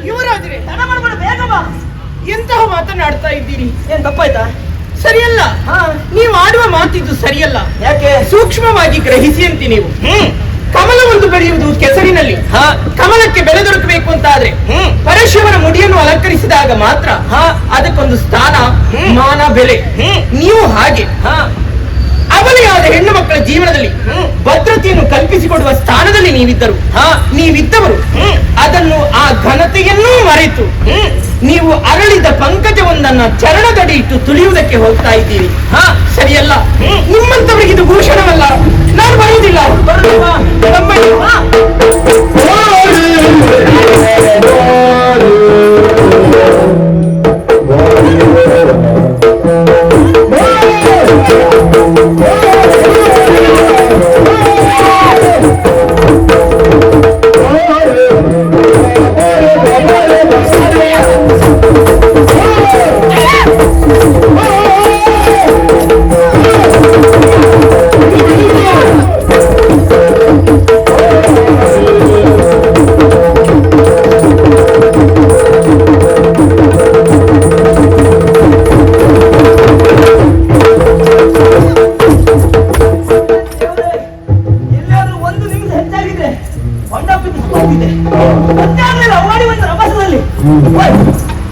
ಯುವರಾಜರೇ, ಬೇಗ ಬಾ. ಎಂತಹ ಮಾತನಾಡ್ತಾ ಇದ್ದೀರಿ? ಏನ್ ತಪ್ಪಾಯ್ತಾ? ಸರಿಯಲ್ಲ. ನೀವು ಆಡುವ ಮಾತಿದ್ದು ಸರಿಯಲ್ಲ. ಯಾಕೆ? ಸೂಕ್ಷ್ಮವಾಗಿ ಗ್ರಹಿಸಿ ಅಂತಿ ನೀವು. ಕಮಲವೊಂದು ಬೆಳೆಯುವುದು ಕೆಸರಿನಲ್ಲಿ. ಕಮಲಕ್ಕೆ ಬೆಲೆ ದೊರಕಬೇಕು ಅಂತ ಆದ್ರೆ ಪರಶಿವನ ಮುಡಿಯನ್ನು ಅಲಂಕರಿಸಿದಾಗ ಮಾತ್ರ ಅದಕ್ಕೊಂದು ಸ್ಥಾನ, ಮಾನ, ಬೆಲೆ. ನೀವು ಹಾಗೆ ಅವಲಿಯಾದ ಹೆಣ್ಣು ಮಕ್ಕಳ ಜೀವನದಲ್ಲಿ ಭದ್ರತೆಯನ್ನು ಕಲ್ಪಿಸಿಕೊಡುವ ಸ್ಥಾನದಲ್ಲಿ ನೀವಿದ್ದವರು ಅದನ್ನು ಆ ಘನತೆಯನ್ನೂ ಮರೆತು ನೀವು ಅರಳಿದ ಪಂಕಜವೊಂದನ್ನ ಚರಣದಡಿ ಇಟ್ಟು ತುಳಿಯುವುದಕ್ಕೆ ಹೋಗ್ತಾ ಇದ್ದೀರಿ. ಸರಿಯಲ್ಲ. ನಿಮ್ಮಂತವರಿಗೆ ಇದು ಭೂಷಣವಲ್ಲ. ನಾನು ಬರುವುದಿಲ್ಲ.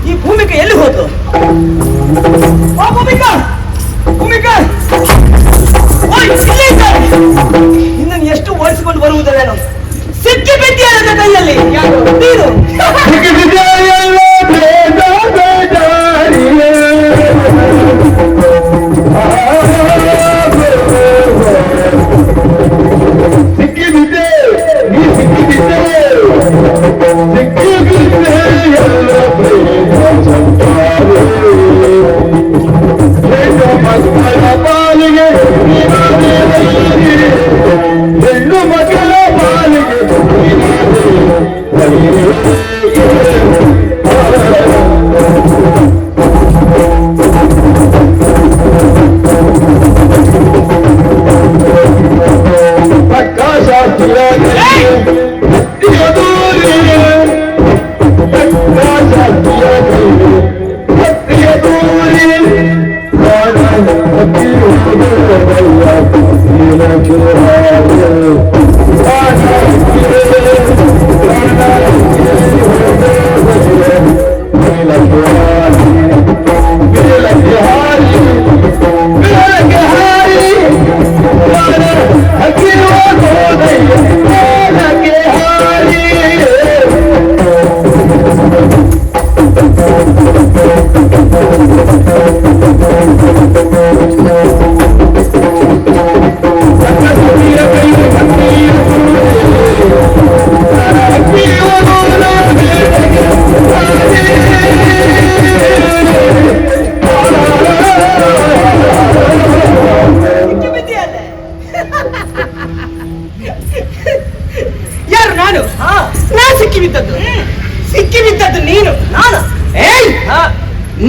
ಈ ಭೂಮಿಕೆ ಎಲ್ಲಿ ಹೋತು? ಇನ್ನನ್ನು ಎಷ್ಟು ಓಡಿಸಿಕೊಂಡು ಬರುವುದವೇನೋ? ಸಿಕ್ಕಿ ಬಿದ್ದಿಯ ನನ್ನ ಕೈಯಲ್ಲಿ. ನೀನು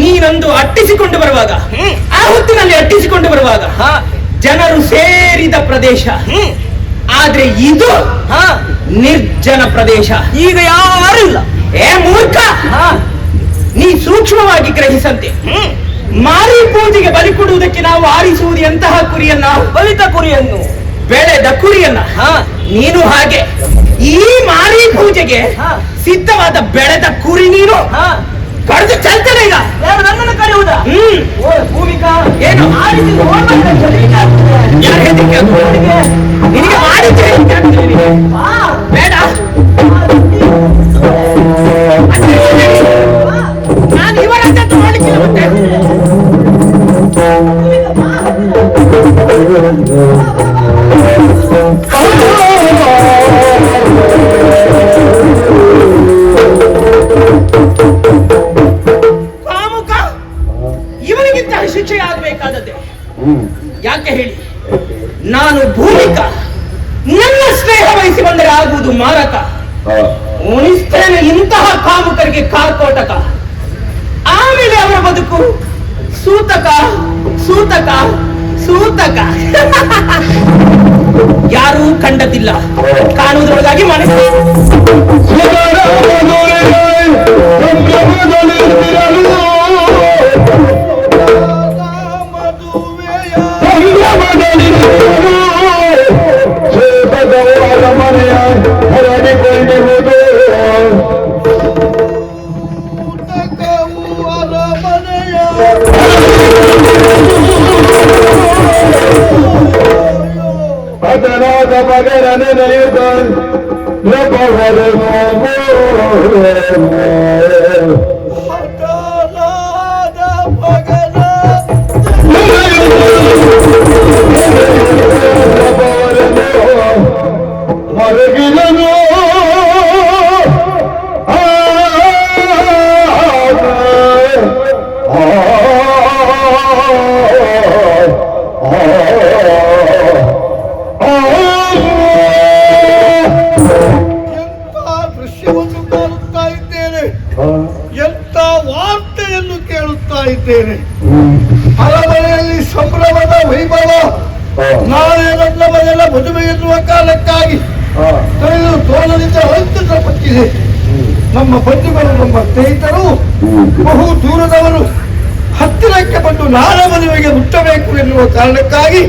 ನೀನೊಂದು ಅಟ್ಟಿಸಿಕೊಂಡು ಬರುವಾಗ, ಆ ಹೊತ್ತಿನಲ್ಲಿ ಅಟ್ಟಿಸಿಕೊಂಡು ಬರುವಾಗ ಜನರು ಸೇರಿದ ಪ್ರದೇಶ. ಆದ್ರೆ ಇದು ನಿರ್ಜನ ಪ್ರದೇಶ. ಈಗ ಯಾರು ಇಲ್ಲ. ಏ ಮೂರ್ಖ, ನೀ ಸೂಕ್ಷ್ಮವಾಗಿ ಗ್ರಹಿಸಂತೆ. ಮಾರಿ ಪೂಜೆಗೆ ಬಲಿ ಕೊಡುವುದಕ್ಕೆ ನಾವು ಆರಿಸುವುದು ಎಂತಹ ಕುರಿಯನ್ನ? ಬಲಿತ ಕುರಿಯನ್ನು. ಬೆಳೆದ ಕುರಿಯನ್ನ ನೀನು ಹಾಗೆ ಈ ಮಾರಿ ಪೂಜೆಗೆ ಸಿದ್ಧವಾದ ಬೆಳೆದ ಕುರಿ ನೀನು ಕಳೆದು ಚಲ್ತಾನೆ ಈಗ ನನ್ನನ್ನು ಕರೆಯುವುದಾ? ಭೂಮಿಕಾ ಏನು ಯಾರು ಹೆದರಿಕೆ ಅದು? ನಿನಗೆ ಮಾಡಿದ್ದೆ ಬೇಡ ನಾನು ಇವರಂತೂ ಮಾಡ್ಲಿಕ್ಕಿಲ್ಲ ಮತ್ತೆ ಕಾಮುಕ ಇವನಿಗಿಂತ ಶಿಕ್ಷೆ ಆಗಬೇಕಾದದ್ದೇ. ಯಾಕೆ ಹೇಳಿ, ನಾನು ಭೂಮಿಕ, ನನ್ನ ಸ್ನೇಹ ವಹಿಸಿ ಬಂದರೆ ಆಗುವುದು ಮಾರಕ. ಉಣಿಸ್ತೇನೆ ಇಂತಹ ಕಾಮುಕರಿಗೆ ಕಾರ್ಕೋಟಕ. ಆಮೇಲೆ ಅವರ ಬದುಕು ಸೂತಕ ಸೂತಕ ಸೂತಕ. ಯಾರೂ ಕಂಡದಿಲ್ಲ, ಕಾಣುವುದರೊಳಗಾಗಿ ಮನಸ್ಸು ಅದನಾದ ಮಗರನೆ ನಯುಗನ್ ಲಪವರೆ ಮರಗಿಲನು ಎಂತ ವಾರ್ತೆಯನ್ನು ಕೇಳುತ್ತಾ ಇದ್ದೇನೆ. ಅರಮನೆಯಲ್ಲಿ ಸಂಭ್ರಮದ ವೈಭವ. ನಾಳೆ ನನ್ನ ಮನೆಯ ಮದುವೆ ಎನ್ನುವ ಕಾಲಕ್ಕಾಗಿ ತೊಳೆದು ತೋಳದಿಂದ ಹೊರತುಪಟ್ಟಿದೆ. ನಮ್ಮ ಬಂಧುಗಳು, ನಮ್ಮ ಸ್ನೇಹಿತರು, ಬಹು ದೂರದವರು ಹತ್ತಿರಕ್ಕೆ ಬಂದು ನಾಳೆ ಮದುವೆಗೆ ಮುಟ್ಟಬೇಕು ಎನ್ನುವ ಕಾರಣಕ್ಕಾಗಿ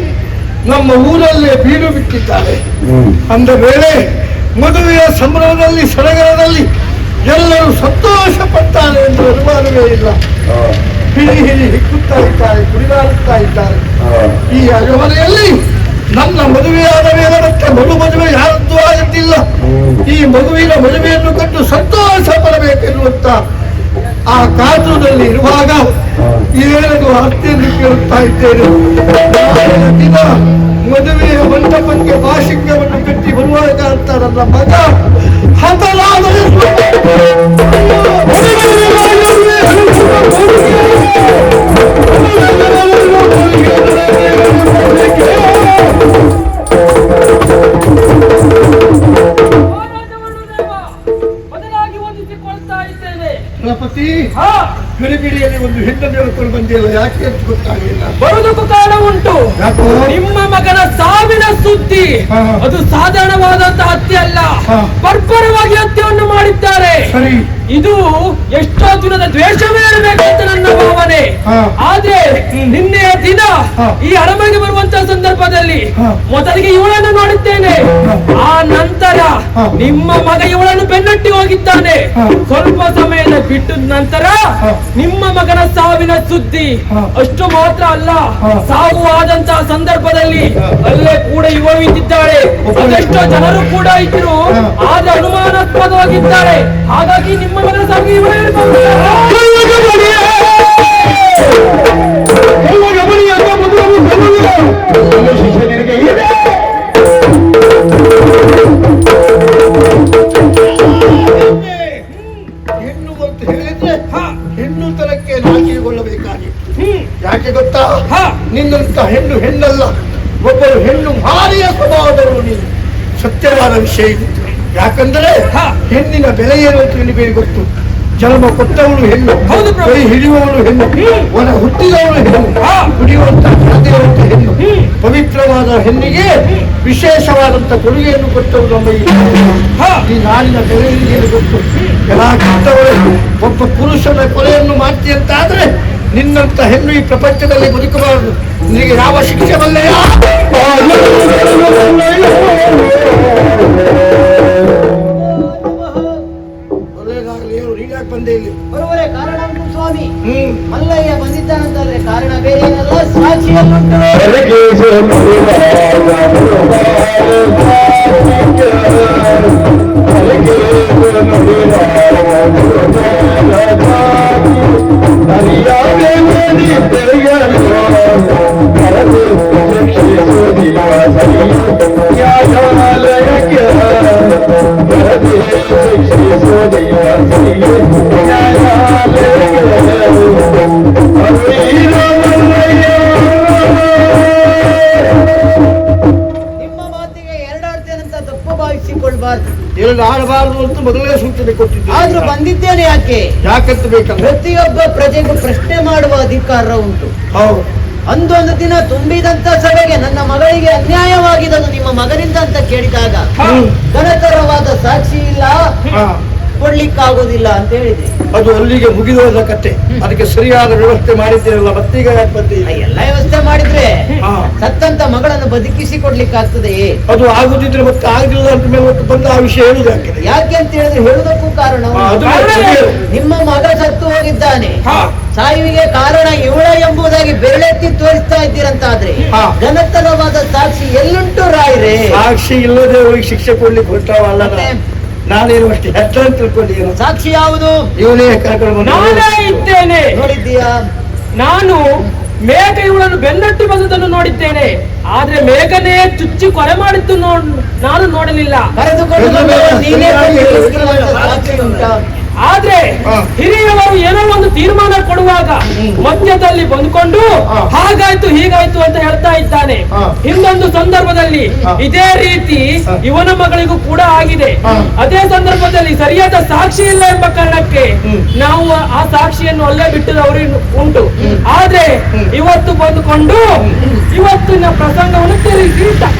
ನಮ್ಮ ಊರಲ್ಲೇ ಬೀಡು ಬಿಟ್ಟಿದ್ದಾರೆ. ಅಂದ ವೇಳೆ ಮದುವೆಯ ಸಂಭ್ರಮದಲ್ಲಿ ಸಡಗರದಲ್ಲಿ ಎಲ್ಲರೂ ಸಂತೋಷ ಪಡ್ತಾರೆ ಎಂದು ಅನುಮಾನವೇ ಇಲ್ಲ. ಹಿಡಿ ಹಿಡಿ ಹಿಕ್ಕುತ್ತಾ ಇದ್ದಾರೆ, ಕುಡಿದಾಡುತ್ತಾ ಇದ್ದಾರೆ. ಈ ಅರಮನೆಯಲ್ಲಿ ನನ್ನ ಮದುವೆಯಾದ ಮೇಲೆ ಮತ್ತೆ ಮದುವೆ ಯಾರದ್ದು ಆಗುತ್ತಿಲ್ಲ. ಈ ಮಗುವಿನ ಮದುವೆಯನ್ನು ಕಂಡು ಸಂತೋಷ ಪಡಬೇಕೆನ್ನುವಂತ ಆ ಕಾತುರದಲ್ಲಿ ಇರುವಾಗ ಏನೇನು ಅರ್ಥೆಯನ್ನು ಕೇಳುತ್ತಾ ಇದ್ದೇನೆ. ದಿನ ಮದುವೆಯ ಮಂಟಪಕ್ಕೆ ಭಾಷಿಕವನ್ನು ಕಟ್ಟಿ ಬರುವಾಗ ಅಂತ ನನ್ನ ಮಗ ಹತನಾದ ಗಣಪತಿ ಗಡಿಬಿಡಿಯಲ್ಲಿ ಒಂದು ಹೆಣ್ಣನ್ನು ಹೇಳ್ಕೊಂಡು ಬಂದಿಲ್ಲ. ಯಾಕೆ ಅಂತ ಗೊತ್ತಾಗಲಿಲ್ಲ. ಬರುವುದಕ್ಕೂ ಕಾರಣ ಉಂಟು. ನಿಮ್ಮ ಮಗನ ಸಾವಿನ ಸುದ್ದಿ ಅದು ಸಾಧಾರಣವಾದಂತಹ ಹತ್ಯೆ ಅಲ್ಲ, ಬರ್ಬರವಾಗಿ ಹತ್ಯೆಯನ್ನು ಮಾಡಿದ್ದಾರೆ. ಇದು ಎಷ್ಟೋ ದಿನದ ದ್ವೇಷವೇ ಇರಬೇಕಂತ ನನ್ನ ಭಾವನೆ. ಆದ್ರೆ ನಿನ್ನೆಯ ದಿನ ಈ ಅರಮನೆಗೆ ಬರುವಂತಹ ಸಂದರ್ಭದಲ್ಲಿ ಮೊದಲಿಗೆ ಇವಳನ್ನು ನೋಡಿದ್ದೇನೆ. ಆ ನಂತರ ನಿಮ್ಮ ಮಗ ಇವಳನ್ನು ಬೆನ್ನಟ್ಟಿ ಹೋಗಿದ್ದಾನೆ. ಸ್ವಲ್ಪ ಸಮಯದ ಬಿಟ್ಟು ನಂತರ ನಿಮ್ಮ ಮಗನ ಸಾವಿನ ಸುದ್ದಿ. ಅಷ್ಟು ಮಾತ್ರ ಅಲ್ಲ, ಸಾವು ಆದಂತಹ ಸಂದರ್ಭದಲ್ಲಿ ಅಲ್ಲೇ ಕೂಡ ಇವಳು ಇದ್ದಿದ್ದಾಳೆ. ಅದೆಷ್ಟೋ ಜನರು ಕೂಡ ಇದ್ರು, ಆದ್ರೆ ಅನುಮಾನಾಸ್ಪದವಾಗಿದ್ದಾರೆ. ಹಾಗಾಗಿ ನಿಮ್ಮ ಮಗನ ಸಾವಿಗೆ ಇವಳೇ ಹೆಣ್ಣು ಅಂತ ಹೇಳಿದ್ರೆ ಹೆಣ್ಣು ತನಕ್ಕೆ ನಾಚಿಕೊಳ್ಳಬೇಕಾಗಿತ್ತು. ಯಾಕೆ ಗೊತ್ತಾ? ನಿನ್ನಂತ ಹೆಣ್ಣು ಹೆಣ್ಣಲ್ಲ, ಒಬ್ಬರು ಹೆಣ್ಣು ಭಾರಿಯ ಸ್ವಭಾವದವರು ನೀನು. ಸತ್ಯವಾದ ವಿಷಯ ಇದು. ಯಾಕಂದರೆ ಹೆಣ್ಣಿನ ಬೆಲೆ ಏನು ಅಂತ ನಿನಗೆ ಗೊತ್ತು. ಜನ್ಮ ಕೊಟ್ಟವಳು ಹೆಣ್ಣು, ಕೈ ಹಿಡಿಯುವವಳು ಹೆಣ್ಣು, ಒನ ಹುಟ್ಟಿದವಳು ಹೆಣ್ಣು, ಕುಡಿಯುವಂತ ಖಾದ್ಯವಂತ ಹೆಣ್ಣು. ಪವಿತ್ರವಾದ ಹೆಣ್ಣಿಗೆ ವಿಶೇಷವಾದಂತ ಕೊಡುಗೆಯನ್ನು ಕೊಟ್ಟವಳು ನಮ್ಮ ಈ ನಾಡಿನ ಬೆಲೆಯನ್ನು ಗೊತ್ತು. ಎಲ್ಲ ಕೊಟ್ಟವಳು ಒಬ್ಬ ಪುರುಷನ ಕೊಲೆಯನ್ನು ಮಾಡ್ತೀಯಂತಾದ್ರೆ ನಿನ್ನಂತ ಹೆಣ್ಣು ಈ ಪ್ರಪಂಚದಲ್ಲಿ ಬದುಕಬಾರದು. ನಿನಗೆ ಯಾವ ಶಿಕ್ಷೆ ಬಲ್ಲೆಯ? ಒಳ್ಳೆಯದಾಗಲಿ. ನೀನ್ಯಾಕೆ ಬಂದೆ ಇಲ್ಲಿ? ಬರುವರೆ ಕಾರಣ ಉಂಟು ಸ್ವಾಮಿ. ಮಲ್ಲಯ್ಯ ಬಂದಿದ್ದಾನಂತಂದ್ರೆ ಕಾರಣ ಬೇರೆ ಏನಲ್ಲ, ಸಾಕ್ಷಿಯನ್ನುಂಟು. ನಿಮ್ಮ ಮಾತಿಗೆ ಎರಡಾಡ್ತೇನಂತ ತಪ್ಪು ಭಾವಿಸಿಕೊಳ್ಬಾರ್ದು. ಎರಡು ಆಡಬಾರದು ಅಂತ ಮೊದಲೇ ಸೂಚನೆ ಕೊಟ್ಟಿದ್ದೆ. ಆದ್ರೂ ಬಂದಿದ್ದೇನೆ ಯಾಕೆ? ಯಾಕಂತ ಬೇಕಲ್ಲ? ಪ್ರತಿಯೊಬ್ಬ ಪ್ರಜೆಗೂ ಪ್ರಶ್ನೆ ಮಾಡುವ ಅಧಿಕಾರ ಉಂಟು. ಹೌದು. ಅಂದೊಂದು ದಿನ ತುಂಬಿದಂತ ಸಭೆಗೆ ನನ್ನ ಮಗಳಿಗೆ ಅನ್ಯಾಯವಾಗಿದ್ದದು ನಿಮ್ಮ ಮಗನಿಂದ ಅಂತ ಕೇಳಿದಾಗ ಘನತರವಾದ ಸಾಕ್ಷಿ ಇಲ್ಲ, ಹಾ. ಕೊಡ್ಲಿಕ್ಕಾಗೋದಿಲ್ಲ ಅಂತ ಹೇಳಿದೆ. ಅದು ಅಲ್ಲಿಗೆ ಮುಗಿದೋದ ಕತೆ. ಅದಕ್ಕೆ ಸರಿಯಾದ ವ್ಯವಸ್ಥೆ ಮಾಡಿದ್ದೇನಲ್ಲ, ಮತ್ತೀಗ ಯಾಕೆ ಬಂದಿಲ್ಲ? ಎಲ್ಲ ವ್ಯವಸ್ಥೆ ಮಾಡಿದ್ರೆ ಹಾ. ಸತ್ತಂತ ಮಗಳನ್ನು ಬದುಕಿಸಿ ಕೊಡ್ಲಿಕ್ಕಾಗ್ತದೆಯೇ? ಅದು ಆಗುದಿದ್ರೆ ಮತ್ತೆ ಆಗುದಿಲ್ಲ ಅಂತ ಮೇಲೆ ಹೊತ್ತು ಬಂದ ಆ ವಿಷಯ ಹೇಳುವುದಾಗಿದೆ. ಯಾಕೆ ಅಂತ ಹೇಳಿದ್ರೆ ಹೇಳುವುದಕ್ಕೂ ಕಾರಣ ಹಾ, ಅದು ಉಂಟು. ಸರಿಯೇ. ನಿಮ್ಮ ಮಗ ಸತ್ತು ಹೋಗಿದ್ದಾನೆ, ಹಾ. ಸಾವಿಗೆ ಕಾರಣ ಇವಳ ಎಂಬುದಾಗಿ ಬೆರಳೆತ್ತಿ ತೋರಿಸ್ತಾ ಇದ್ದೀರಂತಾದ್ರೆ ಹಾ. ಘನತರವಾದ ಸಾಕ್ಷಿ ಎಲ್ಲುಂಟು ರಾಯ್ರೆ? ಸಾಕ್ಷಿ ಇಲ್ಲದೆ ಅವರಿಗೆ ಶಿಕ್ಷೆ ಕೊಡ್ಲಿಕ್ಕೆ ಹೊರಟವಲ್ಲ. ಮತ್ತೆ? ನಾನೇನು ಅಷ್ಟೇ ಹೆತ್ತ ಅಂತ ತಿಳ್ಕೊಂಡಿದ್ದೇನೆ. ಸಾಕ್ಷಿ ಯಾವುದು? ಇವನೇ ಕರ್ಕೊಂಡು ಬಂದ. ನಾನೇ ಇದ್ದೇನೆ. ನೋಡಿದ್ದೀಯಾ? ನಾನು ಮೇಘ ಇವಳನ್ನು ಬೆನ್ನಟ್ಟಿ ಬಂದದನ್ನು ನೋಡಿದ್ದೇನೆ, ಆದ್ರೆ ಮೇಘನೇ ಚುಚ್ಚಿ ಕೊಲೆ ಮಾಡಿದ್ದು ನಾನು ನೋಡಲಿಲ್ಲ. ಕರೆದುಕೊಂಡು ಬಂದವರು ನೀನೇ ಬಂದಿರುವಂತ ಸಾಕ್ಷಿ ಉಂಟಾ? ಆದ್ರೆ ಹಾ. ಹಿರಿಯವರು ಏನೋ ಒಂದು ತೀರ್ಮಾನ ಕೊಡುವಾಗ ಮಧ್ಯದಲ್ಲಿ ಬಂದ್ಕೊಂಡು ಹಾ. ಹಾಗಾಯ್ತು ಹೀಗಾಯ್ತು ಅಂತ ಹೇಳ್ತಾ ಇದ್ದಾನೆ. ಹಾ. ಇನ್ನೊಂದು ಸಂದರ್ಭದಲ್ಲಿ ಹಾ. ಇದೇ ರೀತಿ ಹಾ. ಇವನ ಮಗಳಿಗೂ ಕೂಡ ಆಗಿದೆ. ಹಾ. ಅದೇ ಸಂದರ್ಭದಲ್ಲಿ ಸರಿಯಾದ ಸಾಕ್ಷಿ ಇಲ್ಲ ಎಂಬ ಕಾರಣಕ್ಕೆ ನಾವು ಆ ಸಾಕ್ಷಿಯನ್ನು ಅಲ್ಲೇ ಬಿಟ್ಟದವರು ಉಂಟು. ಆದ್ರೆ ಇವತ್ತು ಬಂದುಕೊಂಡು ಇವತ್ತಿನ ಪ್ರಸಂಗವನ್ನು ತಿಳಿಸಿ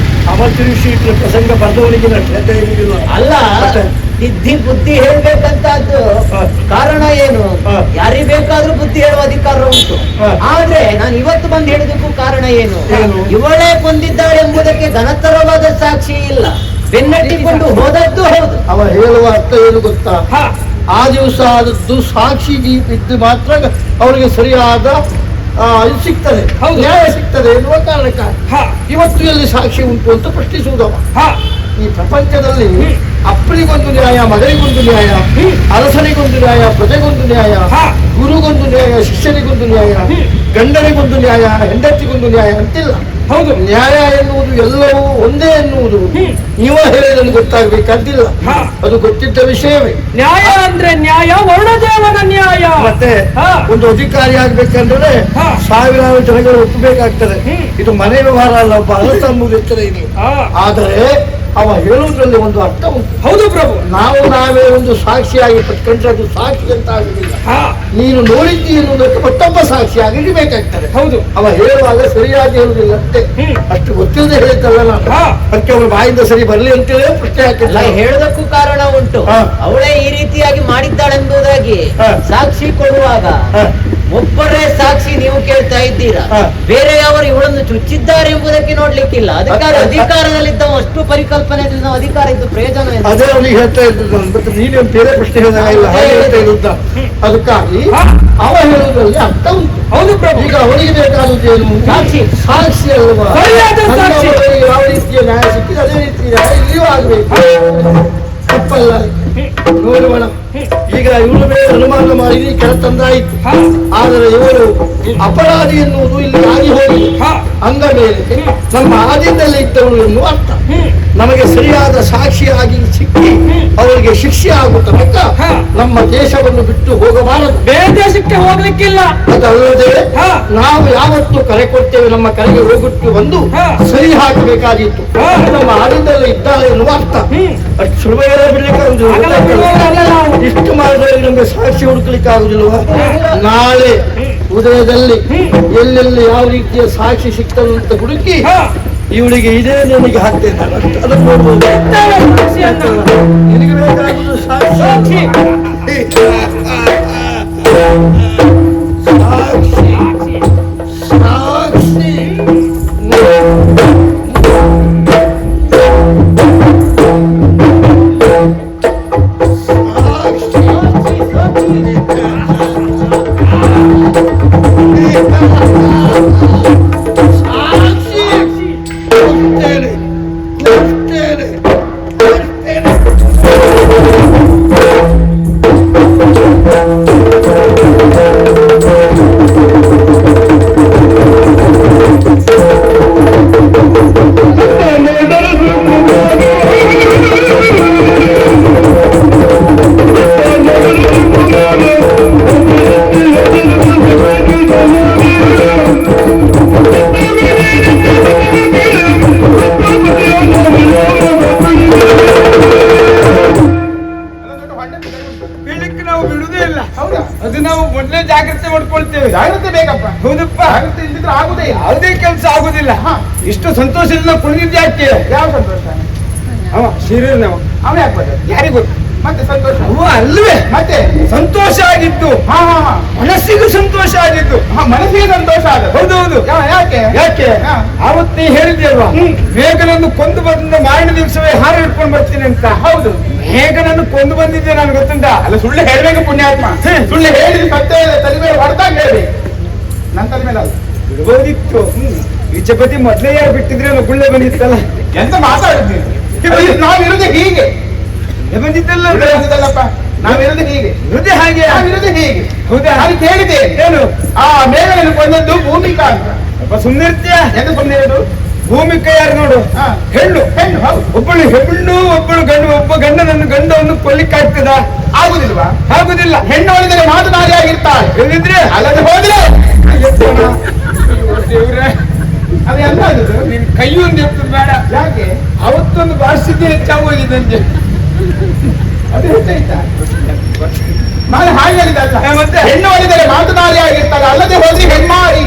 ಅವತರಿಸಿ ಪ್ರಸಂಗ ಬಂದವನಿಗೆ ಶ್ರದ್ಧೆ ಇರುವುದಿಲ್ಲ. ಅಲ್ಲ, ಮತ್ತೆ? ಸಿದ್ಧಿ ಬುದ್ಧಿ ಹೇಳ್ಬೇಕಂತದ್ದು ಹಾ. ಕಾರಣ ಏನು? ಹಾ. ಯಾರಿಗೆ ಬೇಕಾದ್ರೂ ಬುದ್ಧಿ ಹೇಳುವ ಅಧಿಕಾರ ಉಂಟು. ಹಾ. ಆದ್ರೆ ನಾನು ಇವತ್ತು ಬಂದು ಹೇಳಿದಕ್ಕೂ ಕಾರಣ ಏನು? ಏನು? ಇವಳೇ ಕೊಂದಿದ್ದಾಳೆ ಎಂಬುದಕ್ಕೆ ಘನತರವಾದ ಸಾಕ್ಷಿ ಇಲ್ಲ. ಬೆನ್ನಟ್ಟಿಕೊಂಡು ಹೋದದ್ದು ಹೌದು. ಅವ ಹೇಳುವ ಅರ್ಥ ಏನು ಗೊತ್ತಾ? ಹಾ. ಆ ದಿವಸ ಆದದ್ದು ಸಾಕ್ಷಿ ಇದ್ದು ಮಾತ್ರ ಅವರಿಗೆ ಸರಿಯಾದ ಇದು ಸಿಗ್ತದೆ, ಹೌದು. ನ್ಯಾಯ ಸಿಗ್ತದೆ ಎನ್ನುವ ಕಾರಣಕ್ಕಾಗಿ ಹಾ. ಇವತ್ತು ಎಲ್ಲಿ ಸಾಕ್ಷಿ ಉಂಟು ಅಂತ ಪ್ರಶ್ನಿಸುವುದವ. ಹಾ. ಈ ಪ್ರಪಂಚದಲ್ಲಿ ಅಪ್ಪನಿಗೊಂದು ನ್ಯಾಯ, ಮಗನಿಗೊಂದು ನ್ಯಾಯ, ಅರಸನಿಗೊಂದು ನ್ಯಾಯ, ಪ್ರಜೆಗೊಂದು ನ್ಯಾಯ, ಹಾ. ಗುರುಗೊಂದು ನ್ಯಾಯ, ಶಿಷ್ಯನಿಗೊಂದು ನ್ಯಾಯ, ಗಂಡನಿಗೊಂದು ನ್ಯಾಯ, ಹೆಂಡತಿಗೊಂದು ನ್ಯಾಯ ಅಂತಿಲ್ಲ. ಹೌದು. ನ್ಯಾಯ ಎನ್ನುವುದು ಎಲ್ಲವೂ ಒಂದೇ ಎನ್ನುವುದು ನೀವು ಹೇಳಿದಲ್ಲಿ ಗೊತ್ತಾಗಬೇಕಂತಿಲ್ಲ. ಹಾ. ಅದು ಗೊತ್ತಿದ್ದ ವಿಷಯವೇ. ನ್ಯಾಯ ಅಂದ್ರೆ ನ್ಯಾಯ, ವರ್ಣದೇವನ ನ್ಯಾಯ. ಮತ್ತೆ ಹಾ. ಒಂದು ಅಧಿಕಾರಿ ಆಗ್ಬೇಕಂದ್ರೆ ಹಾ. ಸಾವಿರಾರು ಜನಗಳು ಒಪ್ಪಬೇಕಾಗ್ತದೆ. ಇದು ಮನೆ ವ್ಯವಹಾರ ಅಲ್ಲ, ಒಬ್ಬ ಅರಸ ಎಂಬುದು ಎಚ್ಚರ ಇದೆ. ಹಾ. ಆದರೆ ಅವ ಹೇಳುವುದರಲ್ಲಿ ಒಂದು ಅರ್ಥ ಉಂಟು. ಹೌದು ಪ್ರಭು. ನಾವೇ ಒಂದು ಸಾಕ್ಷಿಯಾಗಿ ಪಟ್ಕೊಂಡ್ರೆ ಅದು ಸಾಕ್ಷಿ ಅಂತ ಆಗುದಿಲ್ಲ. ಹಾ. ನೀನು ನೋಡಿದ್ದಿ ಎನ್ನುವುದಕ್ಕೆ ಮತ್ತೊಬ್ಬ ಸಾಕ್ಷಿಯಾಗಿ ಇಡಬೇಕಾಗ್ತದೆ. ಹೌದು. ಅವ ಹೇಳುವಾಗ ಸರಿಯಾಗಿ ಹೇಳುವುದಿಲ್ಲ ಅಂತೆ. ಅಷ್ಟು ಗೊತ್ತಿಲ್ಲದೆ ಹೇಳಿದ್ದಲ್ಲ ನಾನು. ಹಾ. ಅದಕ್ಕೆ ಅವನ ಬಾಯಿಂದ ಸರಿ ಬರ್ಲಿ ಅಂತೇಳಿ ಪ್ರಶ್ನೆ ಅಲ್ಲ, ಹಾಕಿಲ್ಲ. ಹೇಳೋದಕ್ಕೂ ಕಾರಣ ಉಂಟು. ಹಾ. ಅವಳೇ ಈ ರೀತಿಯಾಗಿ ಮಾಡಿದ್ದಾಳೆಂಬುದಾಗಿ ಹಾ. ಸಾಕ್ಷಿ ಕೊಡುವಾಗ ಹಾ. ಒಬ್ಬರೇ ಸಾಕ್ಷಿ ನೀವು ಕೇಳ್ತಾ ಇದ್ದೀರಾ. ಹಾ. ಬೇರೆಯವರು ಇವಳನ್ನು ಚುಚ್ಚಿದ್ದಾರೆ ಎಂಬುದಕ್ಕೆ ನೋಡ್ಲಿಕ್ಕಿಲ್ಲ. ಅಧಿಕಾರದಲ್ಲಿದ್ದವ ಅಷ್ಟು ಪರಿಕಲ್ಪನೆಯಲ್ಲಿ ನಾವು ಅಧಿಕಾರ ಇದ್ದು ಪ್ರಯೋಜನ ಏನು? ಅದೇ ಅವನಿಗೆ ಹೇಳ್ತಾ ಇದ್ದದ್ದು. ಮತ್ತೆ ನೀನೇ ಬೇರೆ ಪ್ರಶ್ನೆ ಹೇಳಿದಾಗ ಇಲ್ಲ, ಹಾಗೆ ಹೇಳ್ತಾ ಇದ್ದ. ಅದಕ್ಕಾಗಿ ಹಾ. ಅವ ಹೇಳುವುದರಲ್ಲಿ ಅರ್ಥ ಉಂಟು. ಹೌದು ಪ್ರಭು. ಈಗ ಅವನಿಗೆ ಬೇಕಾದದ್ದೇನು? ಸಾಕ್ಷಿ. ಸಾಕ್ಷಿ ಅಲ್ವಾ? ಸರಿಯಾದ ನನ್ನ ಸಾಕ್ಷಿ. ಮಗಳಿಗೆ ಯಾವ ರೀತಿಯ ನ್ಯಾಯ ಸಿಕ್ಕಿದೆ ಅದೇ ರೀತಿ ನ್ಯಾಯ ಇಲ್ಲಿಯೂ ಆಗ್ಬೇಕು. ತಪ್ಪಲ್ಲ. ನೋಡೋಣ. ಈಗ ಇವಳು ಮೇಲೆ ಅನುಮಾನ ಮಾಡಿ ಕೆಳ ತಂದಾಯಿತು. ಹಾ. ಆದರೆ ಇವರು ಅಪರಾಧಿ ಎನ್ನುವುದು ಇಲ್ಲಿ ಆಗಿ ಹೋಗಿ ಹಾ. ಅಂದ ಮೇಲೆ ನಮ್ಮ ಆದಿಯಲ್ಲಿ ಇದ್ದವಳು ಎನ್ನುವ ಅರ್ಥ. ನಮಗೆ ಸರಿಯಾದ ಸಾಕ್ಷಿಯಾಗಿ ಸಿಕ್ಕಿ ಅವರಿಗೆ ಶಿಕ್ಷೆ ಆಗುವ ತನಕ ಹಾ. ನಮ್ಮ ದೇಶವನ್ನು ಬಿಟ್ಟು ಹೋಗಬಾರದು. ಬೇರೆ ದೇಶಕ್ಕೆ ಹೋಗ್ಲಿಕ್ಕಿಲ್ಲ. ಅದಲ್ಲದೆ ಹಾ. ನಾವು ಯಾವತ್ತು ಕರೆ ಕೊಡ್ತೇವೆ ನಮ್ಮ ಕರೆಗೆ ಹೋಗುಟ್ಟು ಬಂದು ಹಾ. ಸರಿ ಹಾಕಬೇಕಾಗಿತ್ತು. ಹಾ. ನಮ್ಮ ಆದಿಯಲ್ಲಿ ಇದ್ದಾಳೆ ಎನ್ನುವ ಅರ್ಥ. ಅಷ್ಟು ಸುಲಭ ಬಿಡ್ಲಿಕ್ಕೆ ಆಗಲ್ಲ, ಬಿಡುವವರಲ್ಲ ನಾವು. ಇಷ್ಟು ಮಾಡಿದ್ರೆ ನಮಗೆ ಸಾಕ್ಷಿ ಹುಡುಕ್ಲಿಕ್ಕೆ ಆಗುದಿಲ್ವಾ? ನಾಳೆ ಉದಯದಲ್ಲಿ ಎಲ್ಲೆಲ್ಲಿ ಯಾವ ರೀತಿಯ ಸಾಕ್ಷಿ ಸಿಗ್ತದೆ ಅಂತ ಹುಡುಕಿ ಹಾ. ಇವಳಿಗೆ ಇದೇ ನನಗೆ ಹಾಕ್ತೇನೆ ನಾನು. ಅದನ್ನು ನೋಡ್ಬೋದು. ನಿನಗೆ ಬೇಕಾಗುವುದು ಸಾಕ್ಷಿ. ಸಾಕ್ಷಿ ಬೀಳಕ್ಕೆ ನಾವು ಬಿಡುವುದೇ ಇಲ್ಲ. ಹೌದಾ? ಅದು ನಾವು ಮೊದಲೇ ಜಾಗ್ರತೆ ಮಾಡ್ಕೊಳ್ತೇವೆ. ಜಾಗ್ರತೆ ಬೇಕಪ್ಪ. ಹೌದಪ್ಪ. ಜಾಗ್ರತೆ ಇಲ್ದಿದ್ರೆ ಆಗುದೇ ಇಲ್ಲ. ಯಾವುದೇ ಕೆಲಸ ಆಗುದಿಲ್ಲ. ಇಷ್ಟು ಸಂತೋಷದಿಂದ ಕುಣಿದಿದ್ದು ಯಾಕೆ? ಯಾವ ಸಂತೋಷ? ಅವ ಶಿರೀರ್ ನಾವು ಅವ ಯಾಕೆ ಬಂದ? ಯಾರಿಗೂ ಗೊತ್ತು. ಮತ್ತೆ ಸಂತೋಷ ಅವ ಅಲ್ವೇ ಮತ್ತೆ ಸಂತೋಷ ಆಗಿದ್ದು, ಹಾ ಹಾ ಹಾ ಮನಸ್ಸಿಗೂ ಸಂತೋಷ ಆಗಿದ್ದು. ಹಾ, ಮನಸ್ಸಿಗೆ ಸಂತೋಷ ಆದ. ಹೌದೌದು. ಯಾಕೆ ಯಾಕೆ ಹಾ. ಆವತ್ತು ನೀ ಹೇಳಿದ್ಯಲ್ವಾ, ಮೇಘನನ್ನು ಕೊಂದು ಬಂದ ಮಾರನೇ ದಿವಸವೇ ಹಾರ ಹಿಡ್ಕೊಂಡು ಬರ್ತೀನಿ ಅಂತ. ಹೌದು. ಮೇಘನನ್ನು ಕೊಂದು ಬಂದಿದ್ದೆ ನಾನು, ಗೊತ್ತುಂಟ? ಅಲ್ಲ, ಸುಳ್ಳು ಹೇಳ್ಬೇಕು ಪುಣ್ಯಾತ್ಮ. ಸುಳ್ಳು ಹೇಳಿದ ಸತ್ಯ ತಲೆ ಮೇಲೆ ಹೊಡೆದಾಗ ಹೇಳ್ಬೇಕು. ನನ್ನ ತಲೆ ಮೇಲೆ ಅಲ್ಲ. ಬಿಡ್ಬೋದಿತ್ತು. ಈ ಜಗತಿ ಮೊದಲೇ ಯಾರು ಬಿಟ್ಟಿದ್ರೆ ನಾವು ಗುಳ್ಳೆ ಬಂದಿತ್ತಲ್ಲ. ಎಂತ ಮಾತಾಡಿದ್ವಿ? ನಾವಿರೋದೇ ಹೀಗೆ. ಬಂದಿದ್ದಲ್ಲ ಇರೋದಲ್ಲಪ್ಪ, ನಾವಿರೋದೇ ಹೀಗೆ. ಹೃದಯ ಹಾಗೆ. ನಾವಿರೋದೇ ಹೀಗೆ. ಹೌದಾ? ನಾನು ಕೇಳಿದ್ದೇನೆ. ಏನು? ಆ ಮೇಘನನ್ನು ಕೊಂದದ್ದು ಭೂಮಿಕಾ ಅಂತ. ಅಪ್ಪ ಸುಮ್ಮನಿರ್ತೀಯ? ಎಂದು ಕೊಂದಿರೋದು? ಭೂಮಿಕ ಯಾರು ನೋಡು? ಹಾ. ಹೆಣ್ಣು. ಹೆಣ್ಣು. ಹೌದು. ಒಬ್ಬಳು ಹೆಣ್ಣು, ಒಬ್ಬಳು ಗಂಡು. ಒಬ್ಬ ಗಂಡನನ್ನು ಗಂಡವನ್ನು ಕೊಲ್ಲಿಕ್ಕಾಗ್ತದ? ಆಗುದಿಲ್ವಾ? ಆಗುದಿಲ್ಲ. ಹೆಣ್ಣು ಹೊಲಿದರೆ ಮಾತನಾಡಿಯಾಗಿರ್ತಾಳೆ. ಹೇಳಿದ್ರೆ ಅಲ್ಲದೆ ಹೋದ್ರೆ ದೇವ್ರೆ, ಅದು ಎಂತ ಆದದ್ದು? ನಿನ್ ಕೈಯೊಂದು ಎತ್ತು ಬೇಡ. ಯಾಕೆ? ಅವತ್ತೊಂದು ಬಾರ್ಸಿದ್ದೆ ಹೆಚ್ಚಾಗೋಗಿದ್ದಂತೆ. ಅದು ಹೆಚ್ಚಾಯ್ತಾ? ನಾನು ಹಾಗೆ ಹೇಳಿದಲ್ಲ. ಮತ್ತೆ? ಹೆಣ್ಣು ಹೊಲಿದರೆ ಮಾತನಾಡಿಯಾಗಿರ್ತಾಳೆ, ಅಲ್ಲದೆ ಹೋದ್ರೆ ಹೆಣ್ಮಾರಿ.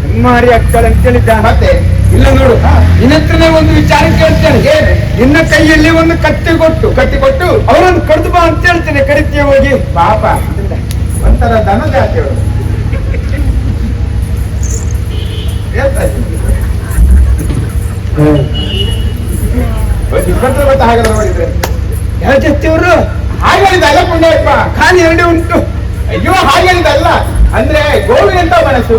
ಹೆಮ್ಮಾರಿ ಆಗ್ತಾಳೆ ಅಂತ ಹೇಳಿದ್ದ. ಮತ್ತೆ ಇಲ್ಲ ನೋಡು, ನಿನ್ನತ್ರನೇ ಒಂದು ವಿಚಾರ ಕೇಳ್ತೇನೆ. ಏನು? ನಿನ್ನ ಕೈಯಲ್ಲಿ ಒಂದು ಕತ್ತಿ ಕೊಟ್ಟು ಅವರನ್ನು ಕಡ್ದು ಬಾ ಅಂತ ಹೇಳ್ತೇನೆ. ಕರಿತೀಯ ಹೋಗಿ? ಪಾಪ, ಒಂಥರ ದನ ಜಾತಿಯವರು. ಹೇಳ್ತಾ ಇದ್ದೀನಿ. ಗೊತ್ತ ಹಾಗೆಲ್ಲ ನೋಡಿದ್ರೆ ಯಾವ ಜೊತೆಯವರು? ಹಾಗೆ ಹೇಳಿದಲ್ಲ ಪುಣ್ಯಪ್ಪ. ಖಾಲಿ ಎರಡೇ ಉಂಟು. ಅಯ್ಯೋ, ಹಾಗೆ ಹೇಳಿದಲ್ಲ. ಅಂದ್ರೆ ಗೋವಿನ ಮನಸ್ಸು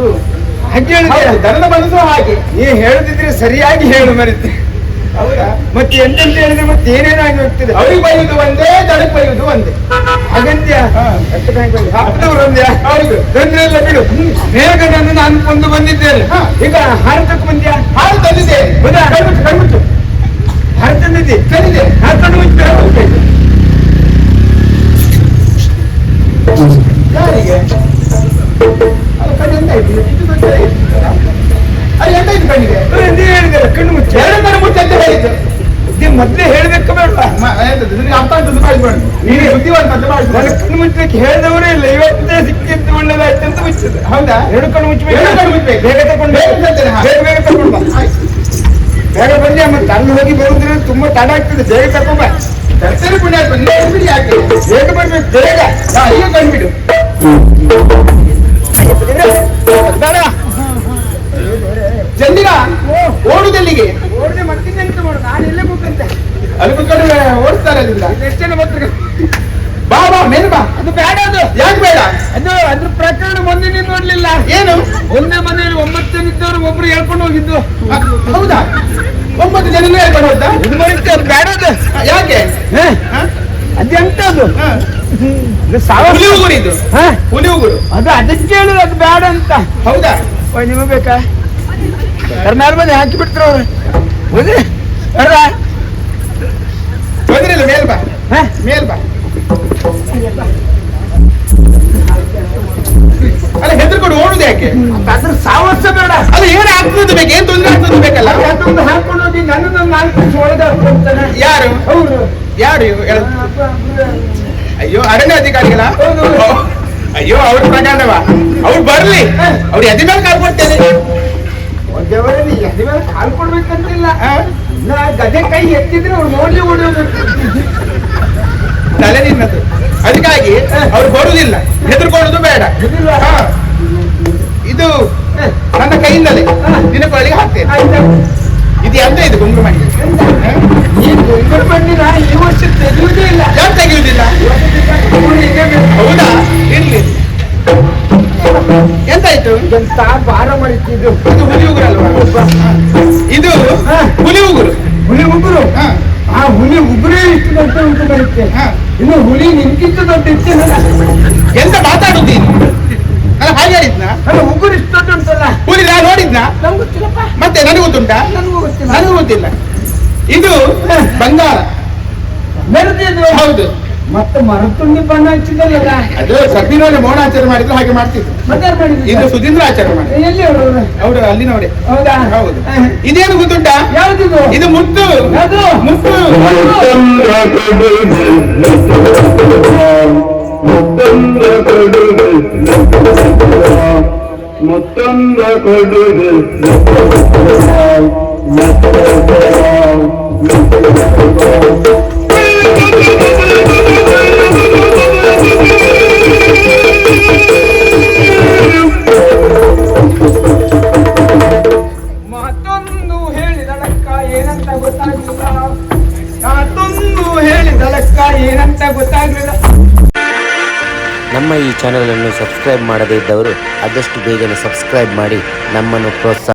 ಹಾಗೆ ಹೇಳಿದೆ. ಹೌದು, ದನದ ಮನಸ್ಸು ಹಾಗೆ. ನೀ ಹೇಳದಿದ್ರೆ ಸರಿಯಾಗಿ ಹೇಳು ಮರಿತೆ. ಹೌದಾ? ಮತ್ತೆ ಎಂತೆಂತ ಹೇಳಿದ್ರೆ ಮತ್ತೆ ಏನೇನಾಗಿ ಹೋಗ್ತದೆ. ಅವ್ರಿಗೆ ಬೈಯುವುದು ಒಂದೇ, ದನಕ್ಕೆ ಬೈಯುವುದು ಒಂದೇ. ಹಾಗಂತ್ಯ? ಹಾ. ಹಾಕಿದವರು ಒಂದೇ. ಹೌದು. ತೊಂದ್ರೆ ಇಲ್ಲ ಬಿಡು. ಮೇಘನನ್ನು ನಾನು ಕೊಂದು ಬಂದಿದ್ದೇನೆ. ಹಾ. ಈಗ ಹಾರತಕ್ಕೆ ಬಂದ್ಯಾ? ಹಾಲು ತಂದಿದ್ದೆ. ಹೌದಾ? ಕಣ್ಮುಚ್ಚು. ಹಾರ ತಂದಿದ್ದಿ? ತಂದಿದ್ದೆ. ಹಾಕೊಂಡು ಮುಚ್ಚ. ಯಾರಿಗೆ? ಅದು ಕಣ್ಣು ಎಂತ ಆಯ್ತು? ಇದು ದೊಡ್ಡ ಆಯ್ತಲ್ಲ? ಅದು ಎಂತ ಆಯ್ತು ಕಣ್ಣಿಗೆ? ನೀ ಹೇಳಿದಲ್ಲ ಕಣ್ಣು ಮುಚ್ಚ. ಎರಡು ಕಣ್ಣು ಮುಚ್ಚು ಅಂತ ಹೇಳಿದ್ದು. ಮೊದ್ಲೇ ಹೇಳ್ಬೇಕು ಬೇಡ? ಎಂತದ್ದು? ನಿನಗೆ ಅರ್ಥ ಆಗ್ತದೆ ಮಾಡಿಕೊಂಡು. ನೀನು ಬುದ್ಧಿವಂತ ಅಂತ ನಾನು ಮಾಡಿಕೊಂಡು. ಕಣ್ಣು ಮುಚ್ಚಲಿಕ್ಕೆ ಹೇಳಿದವರೇ ಇಲ್ಲ. ಇವತ್ತೇ ಸಿಕ್ಕಿದ್ದು ಒಳ್ಳೇದಾಯ್ತು ಅಂತ ಮುಚ್ಚಿದೆ. ಹೌದಾ? ಎರಡು ಕಣ್ಣು ಮುಚ್ಚಬೇಕು. ಎರಡು ಕಣ್ಣು ಮುಚ್ಚಬೇಕು. ಬೇಗ ತಗೊಂಡು ಬೇಗ ತರ್ತೇನೆ. ಹಾ. ಬೇಗ ತಗೊಂಡು ಬಾ. ಆಯ್ತು. ಬೇಗ ಬಂದ್ಯಾ? ಮತ್ತೆ ಅಲ್ಲಿ ಹೋಗಿ ಬರುದ್ರೆ ತುಂಬಾ ತಡ ಆಗ್ತದೆ. ಬೇಗ ತಗೊಂಬ. ತರ್ತೇನೆ ಪುಣ್ಯಾತ್ಮ. ನೀನು ಹೇಳ್ಬಿಡಿ ಯಾಕೆ? ಬೇಗ ಬರ್ಬೇಕು. ಬೇಗ ಈಗ ಕಂಡುಬಿಡು. ಬೇಡ. ಚಂದಿರ, ಓಡುದೆಲ್ಲಿಗೆ? ಓಡದೆ ಮತ್ತೆ ಎಂತ ಮಾಡು? ನಾನು ಎಲ್ಲೇ ಹೋಗ್ತಂತೆ. ಅಲ್ಲಿ ಕುತ್ಕೊಂಡು ಓಡಿಸ್ತಾರೆ ಅಲ್ಲಿಂದ. ಎಷ್ಟು ಜನ ಬರ್ತಾರೆ? ಬಾ ಬಾ, ಮೇಲೆ ಬಾ. ಅದು ಬೇಡ. ಅದು ಯಾಕೆ ಬೇಡ? ಅದು ಅದ್ರ ಪ್ರಕರಣ ಮೊನ್ನೆ ನೀನು ನೋಡ್ಲಿಲ್ಲ? ಏನು? ಒಂದೇ ಮನೆಯಲ್ಲಿ 9 ಜನ ಇದ್ದವರು ಒಬ್ರು ಹೇಳ್ಕೊಂಡು ಹೋಗಿದ್ದು. ಹೌದಾ? 9 ಜನನೂ ಹೇಳ್ಕೊಂಡು ಹೋದ? ಇದು ಮರಿತೆ. ಅದು ಬೇಡ. ಅದು ಯಾಕೆ? ಅದೆಂತ ಅದು? ಹುಲಿ ಉಗುರು ಇದು. ಹುಲಿ ಉಗುರು. ಅದು ಅದಕ್ಕೆ ಹೇಳುದು ಅದು ಬೇಡ ಅಂತ. ಹೌದಾ? ನಿಮಗೆ ಬೇಕಾ? ಕರ್ನಾಟಕ ಬಂದು ಹಾಕಿ ಬಿಡ್ತಾರ ಅವ್ರು. ಹೌದೇ? ಬೇಡ. ತೊಂದ್ರೆ ಇಲ್ಲ, ಮೇಲ್ ಬಾ. ಮೇಲ್ ಬಾ. ಅಲ್ಲ, ಹೆದರ್ಕೊಂಡು ಓಡುದು ಯಾಕೆ? ಅದ್ರ ಸಾವರ್ಸ ಬೇಡ. ಅದು ಏನು ಆಗ್ತದೆ ಬೇಕು? ಏನ್ ತೊಂದ್ರೆ ಆಗ್ತದೆ ಬೇಕಲ್ಲ? ಅದೊಂದು ಹಾಕೊಂಡು ಹೋಗಿ ನನ್ನನ್ನು 4 ನಿಮಿಷ ಒಳಗೆ ಹಾಕ್ಕೊಳ್ತಾನೆ. ಯಾರು? ಹೌದು. ಯಾರು ಅಯ್ಯೋ, ಅರಣ್ಯಾಧಿಕಾರಿಗಳ? ಹೌದು. ಅಯ್ಯೋ, ಅವ್ರ ಪ್ರಕಾರವ. ಅವ್ರು ಬರ್ಲಿ, ಅವ್ರು ಎದೆ ಮೇಲೆ ಕಾಲ್ ಕೊಡ್ತೇನೆ. ದೇವರೇ, ನೀ ಎದೆ ಮೇಲೆ ಕಾಲು ಕೊಡ್ಬೇಕಂತಿಲ್ಲ. ನಾ ಗದೆ ಕೈ ಎತ್ತಿದ್ರೆ ಅವ್ರು ನೋಡಿ ಓಡೋದು. ತಲೆ ನಿನ್ನದು. ಅದಕ್ಕಾಗಿ ಅವ್ರು ಬರುದಿಲ್ಲ. ಹೆದರ್ಕೊಳ್ಳೋದು ಬೇಡ. ಗೊತ್ತಿಲ್ವಾ? ಹಾ. ಇದು ನನ್ನ ಕೈಯಿಂದಲೇ ನಿನ್ನ ಕೊರಳಿಗೆ ಹಾಕ್ತೇನೆ. ಇದು ಎಂತ ಇದು ಗುಂಗುರು ಮಾಡಿ ಈ ಗುಂಗುರು ಮಣ್ಣಿನ ಈ ವರ್ಷ ತೆಗೆಯುವುದೇ ಇಲ್ಲ. ಯಾಕೆ ತೆಗೆಯುವುದಿಲ್ಲ? ಹೌದಾ? ಇರ್ಲಿ. ಎಂತಾಯ್ತು? ಎಂತ ಭಾರ ಮಾಡಿದ್ದು. ಇದು ಹುಲಿ ಉಗುರು ಅಲ್ವಾ? ಇದು ಹುಲಿ ಉಗುರು. ಹುಲಿ ಉಗುರು. ಹಾ. ಆ ಹುಲಿ ಉಗುರೇ ಇಷ್ಟು ದೊಡ್ಡ ಉಂಟು ಬರುತ್ತೆ. ಹಾ. ಇನ್ನು ಹುಲಿ ನಿನ್ಕಿಂತ ದೊಡ್ಡ ಇರ್ತೇನಲ್ಲ. ಎಂತ ಮಾತಾಡುತ್ತೀನಿ? ನಾನು ಹಾಗೆ ಹೇಳಿದ್ನ? ಅಲ್ಲ ಉಗುರು ಇಷ್ಟು ದೊಡ್ಡ ಉಂಟಲ್ಲ. ಹುಲಿ ನಾನು ನೋಡಿದ್ನ? ನಂಗೆ ಗೊತ್ತಿಲ್ಲಪ್ಪ. ಮತ್ತೆ ನನಗೆ ಗೊತ್ತುಂಟಾ? ನನಗೂ ಗೊತ್ತಿಲ್ಲ. ನನಗೂ ಗೊತ್ತಿಲ್ಲ. ಇದು ಬಂಗಾರ. ಮೆರೆದಿದ್ದು. ಹೌದು. ಮತ್ತೆ ಮರತುಂಡಿ ಬಣ್ಣ ಹಚ್ಚಿದಲ್ಲ. ಅದು ಸದ್ದಿನವರೇ ಮೌನಾಚಾರ ಮಾಡಿದ್ರು ಹಾಗೆ ಮಾಡ್ತಿದ್ರು. ಮತ್ತೆ ಯಾರು ಮಾಡಿದ್ರು? ಇದು ಸುಧೀಂದ್ರ ಆಚಾರ ಮಾಡಿದ್ರು. ಎಲ್ಲಿ ಅವರು? ಅವರು ಅಲ್ಲಿನವರೇ. ಹೌದಾ? ಹೌದು. ಇದೇನು ಗೊತ್ತುಂಟಾ? ಯಾವ್ದಿದು? ಇದು ಮುತ್ತು. ಯಾವುದು? ಮುತ್ತು. ಮುತ್ತಂದ ಕೊಡುಗೆ ಮಾತೊಂದು ಹೇಳಿದಳಕ್ಕ ಏನಂತ ಗೊತ್ತಾಗ್ಲಿಲ್ಲ. ಮಾತೊಂದು ಹೇಳಿದಳಕ್ಕ ಏನಂತ ಗೊತ್ತಾಗ್ಲಿಲ್ಲ. ನಮ್ಮ ಈ ಚಾನಲನ್ನು ಸಬ್ಸ್ಕ್ರೈಬ್ ಮಾಡದೇ ಇದ್ದವರು ಆದಷ್ಟು ಬೇಗನೆ ಸಬ್ಸ್ಕ್ರೈಬ್ ಮಾಡಿ ನಮ್ಮನ್ನು ಪ್ರೋತ್ಸಾಹ